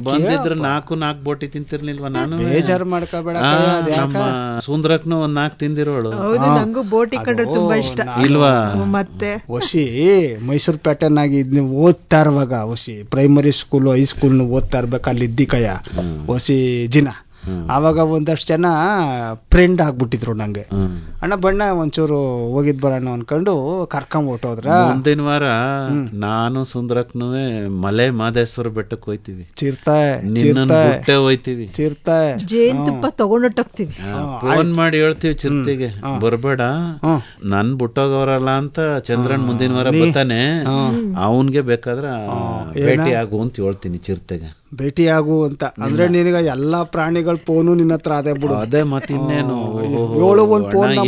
ಬಂದಿದ್ರೆ ನಾಲ್ಕು ಬೋಟಿ ತಿಂತಿರ್ಲಿಲ್ವಾ ನಾನು? ಬೇಜಾರು ಮಾಡ್ಕೋಬೇಡ. ನಮ್ಮ ಸುಂದ್ರಕ್ನು ಒಂದ್ 4 ತಿಂದಿರೋಳು. ಹೌದು, ನಂಗೂ ಬೋಟಿ ಕಂಡ್ರೆ ತುಂಬಾ ಇಷ್ಟ. ಇಲ್ವಾ? ಮತ್ತೆ ವಶಿ ಮೈಸೂರು ಪ್ಯಾಟರ್ನ್ ಆಗಿ ಇದ್ನ ಓದ್ತಾ ಇರುವಾಗ ವಶಿ ಪ್ರೈಮರಿ ಸ್ಕೂಲ್ ಹೈಸ್ಕೂಲ್ ಓದ್ತಾ ಇರ್ಬೇಕು ಅಲ್ಲಿ ಇದ್ದಿಕಯ್ಯ ವಶಿ ಜಿನ. ಆವಾಗ ಒಂದಷ್ಟು ಜನ ಫ್ರೆಂಡ್ ಆಗ್ಬಿಟ್ಟಿದ್ರು ನಂಗೆ. ಅಣ್ಣ ಬಣ್ಣ ಒಂಚೂರು ಹೋಗಿದ್ ಬರೋಣ ಅನ್ಕೊಂಡು ಕರ್ಕೊಂಡ್ ಹೊಟ್ಟೋದ್ರ. ಮುಂದಿನ ವಾರ ನಾನು ಸುಂದರಕ್ನು ಮಲೆ ಮಾದೇಶ್ವರ ಬೆಟ್ಟಕ್ಕೆ ಹೋಯ್ತೀವಿ. ಚಿರತೆ ಹೋಯ್ತೀವಿ. ಚಿರತೆ ಜೇನುತುಪ್ಪ ತಗೊಂಡೋಗ್ತೀವಿ. ಫೋನ್ ಮಾಡಿ ಹೇಳ್ತೀವಿ ಚಿರತೆಗೆ ಬರ್ಬೇಡ, ನನ್ ಬಿಟ್ಟೋಗವ್ರಲ್ಲ ಅಂತ. ಚಂದ್ರನ್ ಮುಂದಿನ ವಾರ ಬರ್ತಾನೆ, ಅವನ್ಗೆ ಬೇಕಾದ್ರ ಭೇಟಿ ಆಗು ಅಂತ ಹೇಳ್ತೀನಿ ಚಿರತೆಗೆ. ಭೇಟಿ ಆಗು ಅಂತ ಅಂದ್ರೆ ನಿನಗ ಎಲ್ಲಾ ಪ್ರಾಣಿಗಳ ಫೋನು ನಿನ್ನ ಹತ್ರ ಅದೇ ಬಿಡು. ಅದೇ ಮತ್ತೆ ಇನ್ನೇನು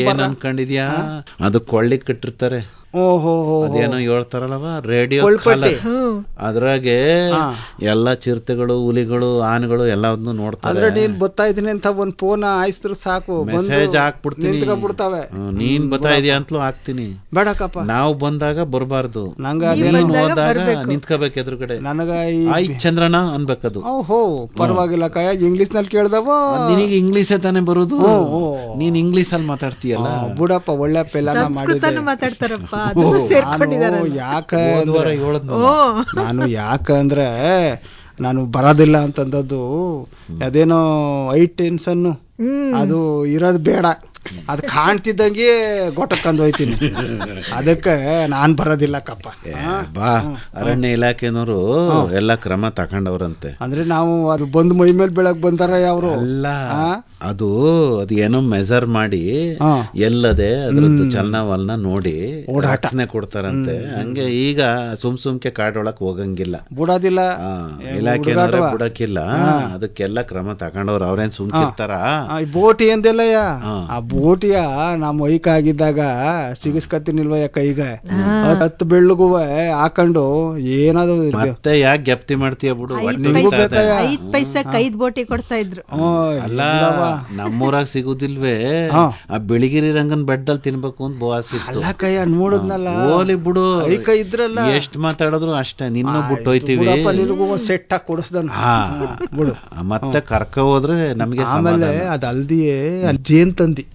ಏನ್ ಅನ್ಕೊಂಡಿದ್ಯಾ? ಅದು ಕೊಳ್ಳಿ ಕಟ್ಟಿರ್ತಾರೆ. ಓಹೋ, ಅದೇನೋ ಹೇಳ್ತಾರಲ್ಲವ ರೇಡಿಯೋ ಅದ್ರಾಗೆ ಎಲ್ಲಾ ಚಿರತೆಗಳು, ಹುಲಿಗಳು, ಆನೆಗಳು ಎಲ್ಲವನ್ನು ನೋಡ್ತಾರೆ. ಅಂದ್ರೆ ನೀನ್ ಬರ್ತಾ ಇದೀನಿ ಅಂತ ಒಂದ್ ಫೋನ್ ಆಯ್ಸಿದ್ರೆ ಸಾಕು, ಮೆಸೇಜ್ ಹಾಕ್ಬಿಡ್ತೀನಿ. ನಿಂತ್ಕೊಂಡ್ಬಿಡ್ತಾವೆ. ನೀನ್ ಬರ್ತಾ ಇದೀಯ ಅಂತಲೂ ಹಾಕ್ತೀನಿ. ಬೇಡಕಪ್ಪ, ನಾವು ಬಂದಾಗ ಬರ್ಬಾರ್ದು. ನಂಗ ಹೋದಾಗ ನಿಂತ್ಕೋಬೇಕು ಎದುರುಗಡೆ. ನನಗ ಆಯ್ ಚಂದ್ರನ ಅನ್ಬೇಕದು. ಓಹೋ ಪರವಾಗಿಲ್ಲ ಕಯ. ಇಂಗ್ಲಿಷ್ ನಲ್ಲಿ ಕೇಳ್ದವ. ನಿನಗೆ ಇಂಗ್ಲಿಷೇ ತಾನೇ ಬರುದು, ನೀನ್ ಇಂಗ್ಲಿಷ್ ಅಲ್ಲಿ ಮಾತಾಡ್ತೀಯಲ್ಲ. ಬಿಡಪ್ಪ, ಒಳ್ಳೆ ಪೆಲಾನ ಮಾಡಿದ್ದೆ. ಮಾತಾಡ್ತಾರಪ್ಪ. ನಾನು ಯಾಕಂದ್ರೆ ನಾನು ಬರೋದಿಲ್ಲ ಅಂತಂದದ್ದು ಅದೇನೋ ಟೆನ್ಷನ್ ಅದು ಇರೋದು ಬೇಡ. ಅದ್ ಕಾಣ್ತಿದ್ದಂಗೆ ಗೊಟ್ಟಕ್ಕಂದು ಹೋಯ್ತೀನಿ. ಅದಕ್ಕೆ ನಾನ್ ಬರೋದಿಲ್ಲ ಕಪ್ಪ. ಬಾ, ಅರಣ್ಯ ಇಲಾಖೆನವರು ಎಲ್ಲಾ ಕ್ರಮ ತಕೊಂಡವ್ರಂತೆ. ಅಂದ್ರೆ ನಾವು ಅದು ಬಂದು ಮೈ ಮೇಲೆ ಬೆಳಗ್ ಬಂದಾರ ಯಾವ್ರು ಅಲ್ಲ, ಅದು ಏನೋ ಮೆಜರ್ ಮಾಡಿ ಎಲ್ಲದೆ ಅದ್ರದ್ದು ಚಲನವಲನ ನೋಡಿ ರಕ್ಷಣೆ ಕೊಡ್ತಾರಂತೆ. ಹಂಗೆ ಈಗ ಸುಮ್ಕೆ ಕಾಡೊಳಕ್ ಹೋಗಂಗಿಲ್ಲ, ಬಿಡೋದಿಲ್ಲ. ಇಲಾಖೆನವರೇ ಬಿಡಕ್ಕಿಲ್ಲ. ಅದಕ್ಕೆಲ್ಲ ಕ್ರಮ ತಕೊಂಡವ್ರು. ಅವ್ರೇನ್ ಸುಮ್ಕಿರ್ತಾರ? ಬೋಟಿ ಎಂದೆಲ್ಲಯ್ಯ, ಆ ಬೋಟಿಯ ನಮ್ಮ ಐಕ ಆಗಿದ್ದಾಗ ಸಿಗಿಸ್ಕತ್ತೀನಿಲ್ವಯ್ಯ ಕೈಗೆ 10 ಬೆಳ್ಳುಗುವ ಹಾಕೊಂಡು ಏನಾದ್ರು. ಮತ್ತೆ ಯಾಕೆ ಗೆಪ್ತಿ ಮಾಡ್ತೀಯ ಬಿಡು. 5 ಪೈಸಕ್ಕೆ 5 ಬೋಟಿ ಕೊಡ್ತಾ ಇದ್ರು. ಅಲ್ಲ, ನಮ್ಮೂರಾಗ ಸಿಗುದಿಲ್ವೇ? ಆ ಬೆಳಗಿರಿ ರಂಗನ್ ಬೆಡ್ದಲ್ಲಿ ತಿನ್ಬೇಕು ಅಂತ ಬೋವಾಸ್ ಇತ್ತು. ಕೈಯ ನೋಡುದ್ನಲ್ಲ. ಓಲಿ ಬಿಡು, ಐಕ ಇದ್ರಲ್ಲ ಎಷ್ಟ್ ಮಾತಾಡಿದ್ರು ಅಷ್ಟೇ. ನಿನ್ನ ಬಿಟ್ಟು ಹೋಯ್ತಿವಿ. ಸೆಟ್ ಹಾಕಿ ಕೊಡಿಸ್ದನ್ ಬಿಡು. ಮತ್ತೆ ಕರ್ಕ ಹೋದ್ರೆ ನಮ್ಗೆ ಆಮೇಲೆ ಅದಲ್ದಿಯೇ ಜೇನ್ ತಂದಿ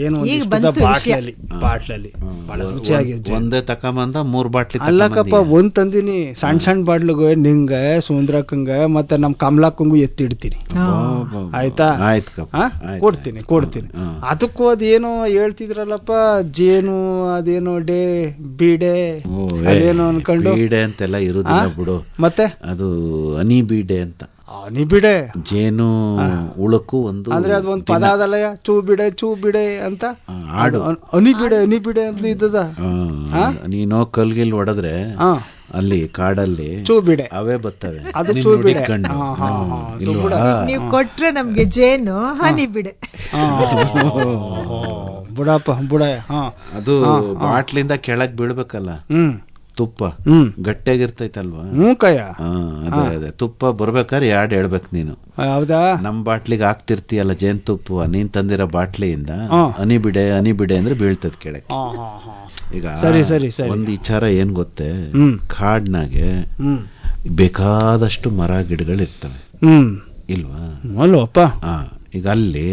ಏನು ಬಾಟ್ಲಲ್ಲಿ ಬಹಳ ರುಚಿಯಾಗಿ ಒಂದೇ ತಕೊಂಬಂದ 3 ಬಾಟ್ಲಿ. ಅಲ್ಲಕ್ಕಪ್ಪ, ಒಂದ್ ತಂದಿನಿ ಸಣ್ಣ ಬಾಟ್ಲಿಗೆ ನಿಂಗ ಸುಂದ್ರಕ್ಕಂಗ ಮತ್ತೆ ನಮ್ ಕಮಲಾಕ್ಕಂಗು ಎತ್ತಿಡ್ತೀನಿ. ಆಯ್ತಾ? ಕೊಡ್ತೀನಿ. ಅದಕ್ಕೂ ಅದೇನೋ ಹೇಳ್ತಿದ್ರಲ್ಲಪ್ಪ, ಜೇನು ಅದೇನೋ ಬೀಡೆ ಅದೇನೋ ಅನ್ಕೊಂಡು. ಬೀಡೆ ಅಂತೆಲ್ಲ ಇರುದಿಲ್ಲ ಬಿಡು. ಮತ್ತೆ ಅದು ಹನಿ ಬೀಡೆ ಅಂತ. ಬಿಡೆ ಜೇನು ಉಳಕ್ಕೂ ಒಂದು ಅಂದ್ರೆ ಅದು ಒಂದ್ ಪದ ಅದಲ್ಲಯ್ಯ. ಚೂ ಬಿಡೆ ಅಂತ ಆಡು. ಹನಿ ಬಿಡೆ ಅಂತ ಇದ್ದದ. ನೀನೋ ಕಲ್ಗಿಲ್ ಹೊಡೆದ್ರೆ ಅಲ್ಲಿ ಕಾಡಲ್ಲಿ ಚೂ ಬಿಡೆ ಅವೇ ಬರ್ತವೆ. ಅದು ಚೂ ಬಿಡೆ. ನೀವು ಕೊಟ್ರೆ ನಮ್ಗೆ ಜೇನು ಹನಿ ಬಿಡೆ. ಬುಡ ಅದು ಬಾಟ್ಲಿಂದ ಕೆಳಗ್ ಬೀಳ್ಬೇಕಲ್ಲ. ತುಪ್ಪ ಗಟ್ಟಿಯಾಗಿರ್ತೈತಲ್ವಾ? ಅದೇ ತುಪ್ಪ ಬರ್ಬೇಕಾದ್ರೆ ಯಾಡ್ ಹೇಳ್ಬೇಕು ನೀನು. ಹೌದಾ? ನಮ್ ಬಾಟ್ಲಿಗೆ ಹಾಕ್ತಿರ್ತೀಯಲ್ಲ ಜೇನ್ ತುಪ್ಪ, ನೀನ್ ತಂದಿರೋ ಬಾಟ್ಲಿಯಿಂದ ಹನಿ ಬಿಡೆ ಅಂದ್ರೆ ಬೀಳ್ತದ ಕೆಳಗೆ. ಈಗ ಒಂದ್ ವಿಚಾರ ಏನ್ ಗೊತ್ತೇ, ಕಾಡ್ನಾಗೆ ಬೇಕಾದಷ್ಟು ಮರ ಗಿಡಗಳಿರ್ತವೆ ಇಲ್ವಾ? ಅಲ್ವಪ್ಪ. ಈಗ ಅಲ್ಲಿ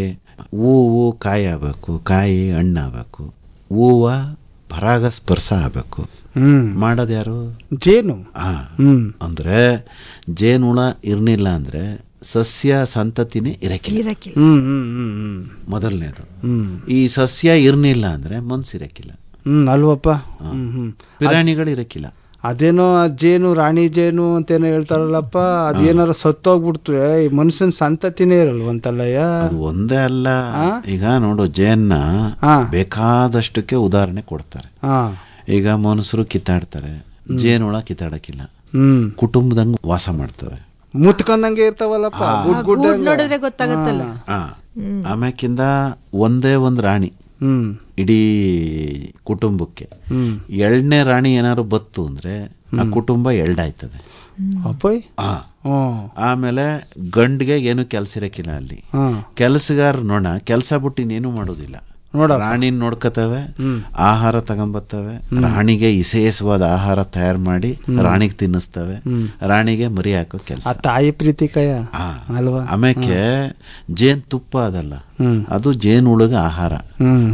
ಹೂವು ಕಾಯಿ ಆಗ್ಬೇಕು, ಕಾಯಿ ಹಣ್ಣಾಗಬೇಕು, ಹೂವ ಪರಾಗ ಸ್ಪರ್ಶ ಆಗ್ಬೇಕು. ಮಾಡೋದ್ ಯಾರು? ಜೇನು. ಅಂದ್ರೆ ಜೇನುಳ ಇರ್ನಿಲ್ಲ ಅಂದ್ರೆ ಸಸ್ಯ ಸಂತತಿನೇ ಇರಕ್ಕಿಲ್ಲ. ಮೊದಲನೇದು. ಈ ಸಸ್ಯ ಇರ್ನಿಲ್ಲ ಅಂದ್ರೆ ಮನ್ಸು ಇರಕ್ಕಿಲ್ಲ. ಅಲ್ವಪ್ಪ. ಪ್ರಾಣಿಗಳು ಇರಕ್ಕಿಲ್ಲ. ಅದೇನೋ ಜೇನು ರಾಣಿ ಜೇನು ಅಂತೇನೋ ಹೇಳ್ತಾರಲ್ಲಪ್ಪ, ಅದೇನಾರ ಸತ್ತೋಗ್ಬಿಡ್ತವೆ, ಮನುಷ್ಯನ ಸಂತತಿನೇ ಇರಲ್ವಂತಲ್ಲಯ್ಯ. ಒಂದೇ ಅಲ್ಲ, ಈಗ ನೋಡು ಜೇನ್ನ ಬೇಕಾದಷ್ಟಕ್ಕೆ ಉದಾಹರಣೆ ಕೊಡ್ತಾರೆ. ಈಗ ಮನುಷ್ಯರು ಕಿತ್ತಾಡ್ತಾರೆ, ಜೇನುಳ ಕಿತ್ತಾಡಕ್ಕಿಲ್ಲ. ಕುಟುಂಬದಂಗ ವಾಸ ಮಾಡ್ತವೆ, ಮುತ್ಕೊಂಡಂಗೆ ಇರ್ತಾವಲ್ಲಪ್ಪ. ನೋಡಿದ್ರೆ ಗೊತ್ತಾಗತ್ತಲ್ಲ. ಆಮ್ಯಾಕಿಂದ ಒಂದೇ ಒಂದ್ ರಾಣಿ ಇಡೀ ಕುಟುಂಬಕ್ಕೆ. 2ನೇ ರಾಣಿ ಏನಾದ್ರು ಬತ್ತು ಅಂದ್ರೆ ಆ ಕುಟುಂಬ ಎಲ್ಡಾಯ್ತದೆ. ಅಪ್ಪಯ್ ಆಮೇಲೆ ಗಂಡಿಗೆ ಏನು ಕೆಲಸ ಇರಕ್ಕಿಲ್ಲ ಅಲ್ಲಿ. ಕೆಲಸಗಾರ ನೋಡ ಕೆಲಸ ಬಿಟ್ಟು ಇನ್ನೇನು ಮಾಡೋದಿಲ್ಲ. ರಾಣಿನ ನೋಡ್ಕತವೆ, ಆಹಾರ ತಗೊಂಬರ್ತವೆ, ರಾಣಿಗೆ ವಿಶೇಷವಾದ ಆಹಾರ ತಯಾರು ಮಾಡಿ ರಾಣಿಗೆ ತಿನ್ನಿಸ್ತವೆ, ರಾಣಿಗೆ ಮರಿ ಹಾಕೋ ಕೆಲಸ. ತಾಯಿ ಪ್ರೀತಿ ಕಯ ಅಲ್ವಾ. ಆಮೇಲೆ ಜೇನ್ ತುಪ್ಪ ಅದಲ್ಲ, ಅದು ಜೇನು ಹುಳುಗ ಆಹಾರ.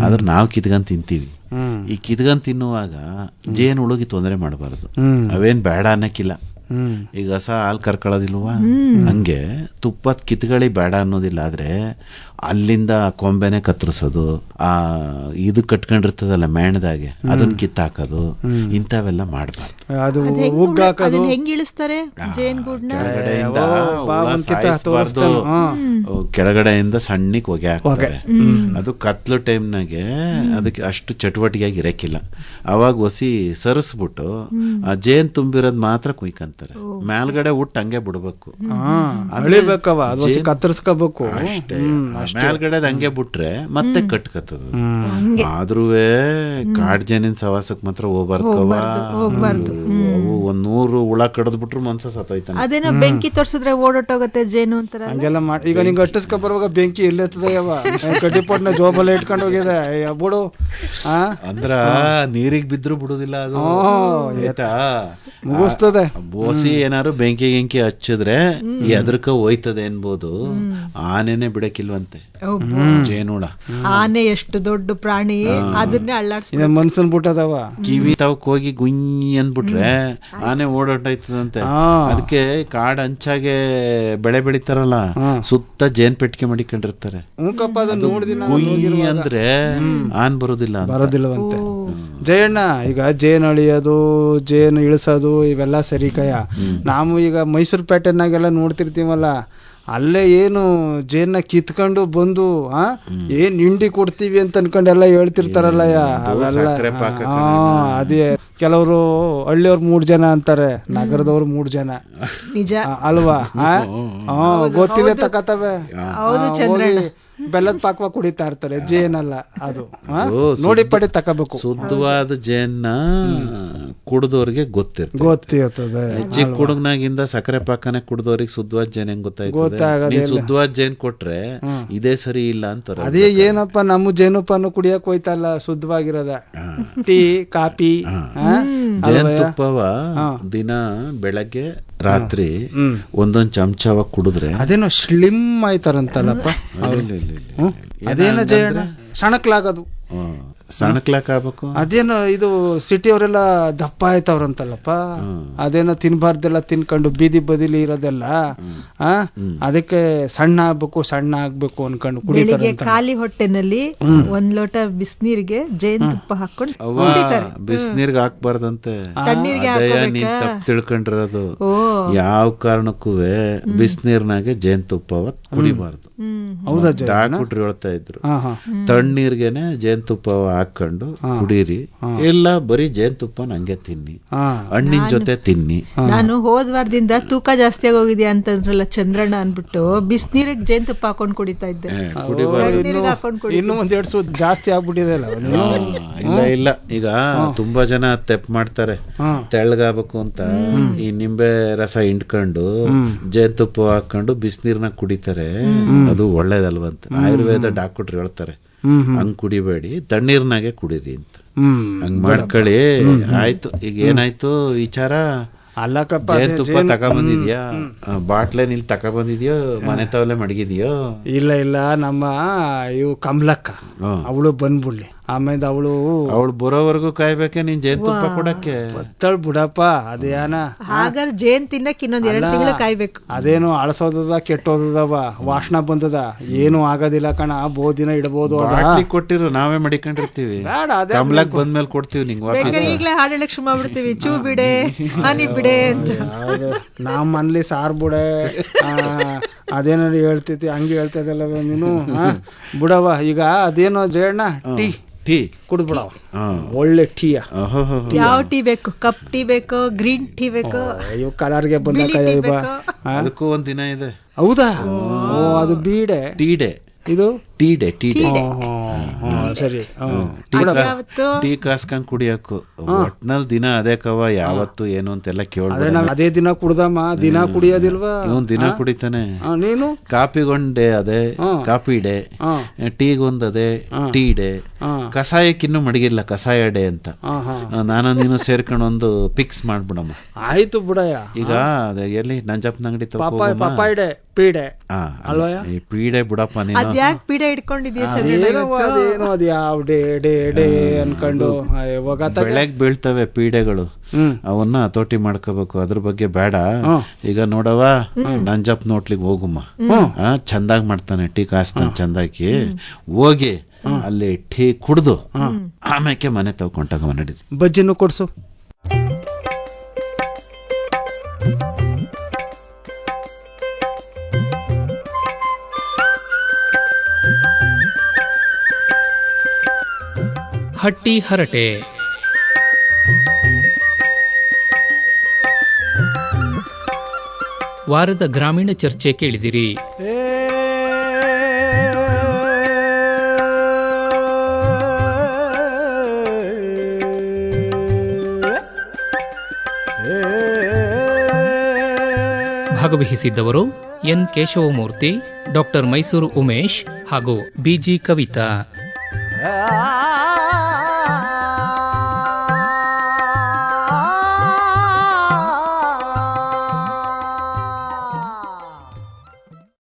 ಆದ್ರೆ ನಾವು ಕಿತ್ಕೊಂಡ್ ತಿಂತೀವಿ. ಈ ಕಿತ್ಕೊಂಡ್ ತಿನ್ನುವಾಗ ಜೇನು ಹುಳುಗಿ ತೊಂದರೆ ಮಾಡಬಾರದು. ಅವೇನ್ ಬೇಡ ಅನ್ನಕ್ಕಿಲ್ಲ. ಈಗ ಹೊಸ ಹಾಲು ಕರ್ಕೊಳ್ಳೋದಿಲ್ವಾ, ಹಂಗೆ ತುಪ್ಪದ ಕಿತ್ಗಳಿ ಬೇಡ ಅನ್ನೋದಿಲ್ಲ. ಆದ್ರೆ ಅಲ್ಲಿಂದ ಕೊಂಬೆನೆ ಕತ್ತರಿಸೋದು, ಆ ಇದು ಕಟ್ಕೊಂಡಿರ್ತದಲ್ಲ ಮೇಣದಾಗೆ ಅದನ್ನ ಕಿತ್ತಾಕೋದು, ಇಂಥವೆಲ್ಲ ಮಾಡಬಾರ್ದು. ಅದು ಹೆಂಗ್ ಇಳಿಸ್ತಾರೆ ಕೆಳಗಡೆಯಿಂದ ಸಾಯಿಸಬಾರ್ದು, ಕೆಳಗಡೆಯಿಂದ ಸಣ್ಣಕ್ ಹೊಗೆ ಹಾಕ್ತಾರೆ. ಅದು ಕತ್ಲು ಟೈಮ್ನಾಗೆ ಅದಕ್ಕೆ ಅಷ್ಟು ಚಟುವಟಿಕೆಯಾಗಿ ಇರಕ್ಕಿಲ್ಲ. ಅವಾಗ ಹೊಸಿ ಸರಿಸ್ಬಿಟ್ಟು ಆ ಜೇನ್ ತುಂಬಿರೋದ್ ಮಾತ್ರ ಕುಯ್ಕಂತಾರೆ. ಮೇಲ್ಗಡೆ ಉಟ್ಟು ಹಂಗೆ ಬಿಡ್ಬೇಕು, ಕತ್ತರಿಸ್ಕೋಬೇಕು ಅಷ್ಟೇ. ಮೇಲ್ಗಡೆ ಹಂಗೆ ಬಿಟ್ರೆ ಮತ್ತೆ ಕಟ್ಕತ್ತದ. ಆದ್ರೂ ಕಾಡ್ ಜೇನಿನ ಸವಾಸಕ್ ಮಾತ್ರ ಹೋಗ್ಬಾರ್ದು. ಅವು 100 ಹುಳ ಕಡದ್ ಬಿಟ್ರು ಮನ್ಸ ಸತ್ತೋಯ್ತಾನೆ. ಅದೇನೋ ಬೆಂಕಿ ತೋರ್ಸಿದ್ರೆ ಓಡೋಟೋಗತ್ತೆ ಜೇನು ಅಂತಾರ. ಹಂಗೆಲ್ಲ ಮಾಡಿ ಈಗ ನಿಂಗೆ ಅಟ್ಟಿಸ್ಕೊ ಬರುವಾಗ ಬೆಂಕಿ ಎಲ್ಲೆತ್ತದ ಕಡ್ಡಿಪೊಟ್ನ ಜೋಬಲ್ಲ ಇಟ್ಕೊಂಡು ಹೋಗಿದೆ ಬಿಡು. ಅಂದ್ರ ನೀರಿಗ್ ಬಿದ್ರು ಬಿಡುದಿಲ್ಲ ಅದು, ಆಯ್ತಾ, ಮುಗಿಸ್ತದೆ. ಬೋಸಿ ಏನಾರು ಬೆಂಕಿ ಗಿಂಕಿ ಹಚ್ಚಿದ್ರೆ ಎದ್ರಕ ಹೋಯ್ತದೆ ಅನ್ಬೋದು. ಆನೆನೆ ಬಿಡಕ್ಕಿಲ್ವಂತೆ ಜೇನುಳ. ಆನೆ ಎಷ್ಟು ದೊಡ್ಡ ಪ್ರಾಣಿ, ಅದನ್ನೇ ಅಳ್ಳಾಡ್ಸ್ ಮನ್ಸನ್ ಬಿಟ್ಟದವ. ಕಿವಿ ತಾವಕ್ ಹೋಗಿ ಗುಂಯಿ ಅಂದ್ಬಿಟ್ರೆ ಆನೆ ಓಡಾಟೈತದಂತೆ. ಅದಕ್ಕೆ ಕಾಡ್ ಅಂಚಾಗೆ ಬೆಳೆ ಬೆಳಿತಾರಲ್ಲ, ಸುತ್ತ ಜೇನ್ ಪೆಟ್ಟಿಗೆ ಮಾಡಿಕೊಂಡಿರ್ತಾರೆ. ಗುಂಯಿ ಅಂದ್ರೆ ಆನ್ ಬರೋದಿಲ್ಲವಂತೆ. ಜಯಣ್ಣ, ಈಗ ಜೇನ್ ಅಳಿಯೋದು, ಜೇನು ಇಳಿಸೋದು ಇವೆಲ್ಲ ಸರಿ ಕಯ. ನಾವು ಈಗ ಮೈಸೂರು ಪ್ಯಾಟರ್ನಾಗೆಲ್ಲ ನೋಡ್ತಿರ್ತೀವಲ್ಲ, ಅಲ್ಲೇ ಏನು ಜೇನ್ನ ಕಿತ್ಕೊಂಡು ಬಂದು ಏನ್ ಹಿಂಡಿ ಕೊಡ್ತೀವಿ ಅಂತ ಅನ್ಕೊಂಡೆಲ್ಲ ಹೇಳ್ತಿರ್ತಾರಲ್ಲ. ಅವೆಲ್ಲ ಅದೇ ಕೆಲವರು ಹಳ್ಳಿಯವ್ರು 3 ಜನ ಅಂತಾರೆ, ನಗರದವ್ರು 3 ಜನ ಅಲ್ವಾ. ಗೊತ್ತಿದೆ ತಕತವೆ, ಬೆಲ್ಲದ ಪಾಕವ ಕುಡಿತಾ ಇರ್ತಾರೆ. ಜೇನಲ್ಲ ಅದು, ನೋಡಿ ಪಡಿ ತಕೋಬೇಕು. ಶುದ್ಧವಾದ ಜೇನ್ನ ಕುಡ್ದವ್ರಿಗೆ ಗೊತ್ತಿರ್ತದೆ. ಚಿಕ್ಕ ಹುಡುಗನಾಗಿಂದ ಸಕ್ಕರೆ ಪಾಕನೆ ಕುಡ್ದವ್ರಿಗೆ ಶುದ್ಧವಾದ ಜೇನ್ ಹೆಂಗ್ ಗೊತ್ತಾಯ್ತದೆ. ಶುದ್ಧವಾದ ಜೇನ್ ಕೊಟ್ರೆ ಇದೇ ಸರಿ ಇಲ್ಲ ಅಂತಾರೆ. ಅದೇ ಏನಪ್ಪ, ನಮ್ಮ ಜೇನುಪ್ಪನ್ನು ಕುಡಿಯಕ್ ಹೋಯ್ತಲ್ಲ ಶುದ್ಧವಾಗಿರದ ಟೀ ಕಾಫಿ ಜೇನುತುಪ್ಪವ ದಿನ ಬೆಳಗ್ಗೆ ರಾತ್ರಿ ಒಂದೊಂದ್ ಚಮಚವ ಕುಡಿದ್ರೆ ಅದೇನೋ ಸ್ಲಿಮ್ ಆಯ್ತಾರಂತಲ್ಲಪ್ಪ. ಅದೇನ ಜಯಣ್ಣ ಸಣಕ್ಲಾಗದು. ಸಣ್ಣಕ್ಲಾಕ್ ಆಗ್ಬೇಕು. ಅದೇನೋ ಇದು ಸಿಟಿ ಅವರೆಲ್ಲ ದಪ್ಪ ಆಯ್ತವ್ರಂತಲ್ಲಪ್ಪ. ಅದೇನೋ ತಿನ್ಬಾರ್ದೆಲ್ಲ ತಿನ್ಕೊಂಡು ಬೀದಿ ಬದಿಲಿ ಇರೋದೆಲ್ಲ ಅದಕ್ಕೆ ಸಣ್ಣ ಆಗ್ಬೇಕು ಅನ್ಕೊಂಡು ಕುಡಿತಾರೆ. ಖಾಲಿ ಹೊಟ್ಟೆನಲ್ಲಿ 1 ಲೋಟ ಬಿಸಿನೀರಿಗೆ ಜೇನುತುಪ್ಪ ಹಾಕೊಂಡು ಬಿಸಿನೀರ್ಗೆ ಹಾಕ್ಬಾರ್ದಂತೆ. ನೀನ್ ತಪ್ಪು ತಿಳ್ಕೊಂಡಿರೋದು. ಯಾವ ಕಾರಣಕ್ಕೂ ಬಿಸಿನೀರ್ನಾಗೆ ಜೇನುತುಪ್ಪವ ಕುಡಿಬಾರ್ದು. ಡಾಕ್ಟ್ರು ಹೇಳ್ತಾ ಇದ್ರು, ತಣ್ಣೀರ್ಗೆನೆ ಜೇನುತುಪ್ಪವ ಹಾಕೊಂಡು ಕುಡೀರಿ, ಇಲ್ಲ ಬರೀ ಜೇನುತುಪ್ಪನ ಹಂಗೆ ತಿನ್ನಿ, ಹಣ್ಣಿನ ಜೊತೆ ತಿನ್ನಿ. ನಾನು ಹೋದ ವಾರದಿಂದ ತೂಕ ಜಾಸ್ತಿ ಆಗೋಗಿದ್ಯಾ ಅಂತಂದ್ರಲ್ಲ ಚಂದ್ರಣ್ಣ ಅನ್ಬಿಟ್ಟು ಬಿಸಿನೀರಿಗೆ ಜೇನುತುಪ್ಪ ಹಾಕೊಂಡ್ ಕುಡಿತಾ ಇದ್ದೆ. ಇನ್ನು 1-2 ಸೂತ್ ಜಾಸ್ತಿ ಆಗ್ಬಿಟ್ಟಿದೆ. ಇಲ್ಲ ಈಗ ತುಂಬಾ ಜನ ತೆಪ್ ಮಾಡ್ತಾರೆ ತೆಳ್ಳಗಾಗಬೇಕು ಅಂತ. ಈ ನಿಂಬೆ ರಸ ಹಿಂಡ್ಕೊಂಡು ಜೇನುತುಪ್ಪ ಹಾಕೊಂಡು ಬಿಸಿನೀರ್ನ ಕುಡಿತಾರೆ. ಅದು ಒಳ್ಳೇದಲ್ವಂತ ಆಯುರ್ವೇದ ಡಾಕ್ಟರ್ ಹೇಳ್ತಾರೆ. ಹಂಗ್ ಕುಡಿಬೇಡಿ, ತಣ್ಣೀರ್ನಾಗೆ ಕುಡೀರಿ ಅಂತ. ಹಂಗ್ ಮಾಡ್ಕೊಳ್ಳಿ. ಆಯ್ತು. ಈಗ ಏನಾಯ್ತು ವಿಚಾರ? ಅಲ್ಲಕಪ್ಪ, ಜೇನುತುಪ್ಪ ತಗೊಂಬಂದಿದ್ಯಾ? ಬಾಟ್ಲೆ ನೀಲ್ ತಗೊಂಬಂದಿದ್ಯೋ? ಮನೆ ತವಲೆ ಮಡಗಿದ್ಯೋ? ಇಲ್ಲ ನಮ್ಮ ಇವು ಕಮಲಕ್ಕ ಅವಳು ಬಂದ್ಬಿಡ್ಲಿ. ಆಮೇಲೆ ಅವಳು ಬರೋವರೆಗೂ ಕಾಯ್ಬೇಕೆ ನೀನ್ ಜೇನುತುಪ್ಪ ಕೊಡಕ್ಕೆ? ಬತ್ತಳ್ ಬಿಡಪ್ಪ. ಅದೇನ ಹಾಗಾದ್ರೆ ಜೇನ್ ತಿನ್ನಕ್ ಇನ್ನೊಂದ್ 2 ತಿಂಗಳು ಕಾಯ್ಬೇಕು. ಅದೇನು ಅಳಸೋದದ ಕೆಟ್ಟೋದವ, ವಾಸನ ಬಂದದ, ಏನು ಆಗೋದಿಲ್ಲ ಕಣ. ದಿನ ಇಡಬಹುದು. ಕೊಟ್ಟಿರು ನಾವೇ ಮಡಿಕೊಂಡಿರ್ತೀವಿ. ಕಮಲಕ್ ಬಂದ್ಮೇಲೆ ಕೊಡ್ತೀವಿ ನಿಂಗೆ. ಈಗ್ಲೇ ಹಾಡು ಲಕ್ಷ್ಮ ಮಾಡ್ಬಿಡ್ತೀವಿ, ಚೂ ಬಿಡೆ ಹನಿ ಬಿಡೆ ಅಂತ. ನಾವ್ ಮನ್ಲಿ ಸಾರ್ ಬಿಡೆ ಅದೇನಾದ್ರು ಹೇಳ್ತೈತಿ, ಹಂಗೆ ಹೇಳ್ತಾ ಇದಲ್ಲವ ನೀನು. ಬಿಡವ. ಈಗ ಅದೇನೋ ಜಯಣ್ಣ ಟೀ ಕುಡಿದ್ಬಿಡವ. ಒಳ್ಳೆ ಟೀ. ಯಾವ ಟೀ ಬೇಕು? ಕಪ್ ಟೀ ಬೇಕು, ಗ್ರೀನ್ ಟೀ ಬೇಕು? ಇವ್ ಕಲರ್ಗೆ ಬಂದ ಅದಕ್ಕೂ ಒಂದ್ ದಿನ ಇದೆ. ಹೌದಾ? ಅದು ಬೀಡೆ ಟೀಡೆ. ಇದು ಟೀಡೆ. ಸರಿ ಟೀ ಕಾಸ್ಕೊಂಡ್ ಕುಡಿಯಕ್ಕೂ ಒಟ್ನಲ್ಲಿ ದಿನ ಅದೇ ಕವ ಯಾವತ್ತು ಏನು ಅಂತೆಲ್ಲ ಆದ್ರೆ ಕೇಳ ನಾವ್ ಅದೇ ದಿನ ಕುಡ್ದಮ್ಮ ದಿನ ಕುಡಿಯೋದಿಲ್ವಾ? ಇವನ್ ದಿನ ಕುಡಿತಾನೆ. ನೀನು ಕಾಪಿಗೊಂದೇ ಅದೇ ಕಾಪಿ ಡೇ, ಟೀಗೊಂದ್ ಅದೇ ಟೀ ಡೇ, ಕಷಾಯಕ್ಕಿನ್ನೂ ಮಡಗಿಲ್ಲ ಕಷಾಯ ಡೇ ಅಂತ. ನಾನು ನೀನು ಸೇರ್ಕೊಂಡು ಒಂದು ಫಿಕ್ಸ್ ಮಾಡ್ಬಿಡಮ್ಮ. ಆಯ್ತು ಬಿಡಯ್ಯ. ಈಗ ಅದೇ ಎಲ್ಲಿ ನಂಜಪ್ಪನ ಅಂಗಡಿ ಪಪ್ಪಾಯಿ ಡೇ ಪೀಡೆ ಅಲ್ವಾ? ಈ ಪೀಡೆ ಬಿಡಪ್ಪ ನೀನು. ಅದ್ಯಾಕ್ ಪೀಡೆ ಇಟ್ಕೊಂಡಿದ್ಯಾ? ಅದೇನೋ ಅದ್ ಯಾವ ಡೇ ಡೇ ಡೇ ಅನ್ಕೊಂಡು ಬೆಳೆಗ್ ಬೀಳ್ತವೆ ಪೀಡೆಗಳು, ಅವನ್ನ ಹತೋಟಿ ಮಾಡ್ಕೋಬೇಕು. ಅದ್ರ ಬಗ್ಗೆ ಬೇಡ. ಈಗ ನೋಡವ ನಂಜಪ್ಪ ನೋಟ್ಲಿಗೆ ಹೋಗುಮ್ಮ, ಚಂದಾಗ್ ಮಾಡ್ತಾನೆ ಟೀ ಕಾಸ್ತಾನೆ ಚಂದಾಕಿ. ಹೋಗಿ ಅಲ್ಲಿ ಟೀ ಕುಡ್ದು ಆಮೇಲೆ ಮನೆ ತಗೊಂಡಾಗ ನಡೀತು. ಬಜ್ಜಿನೂ ಕೊಡ್ಸು. ಹಟ್ಟಿ ಹರಟೆ. ವಾರದ ಗ್ರಾಮೀಣ ಚರ್ಚೆ ಕೇಳಿದಿರಿ. ಭಾಗವಹಿಸಿದ್ದವರು ಎನ್ ಕೇಶವಮೂರ್ತಿ, ಡಾಕ್ಟರ್ ಮೈಸೂರು ಉಮೇಶ್ ಹಾಗೂ ಬಿಜಿ ಕವಿತಾ.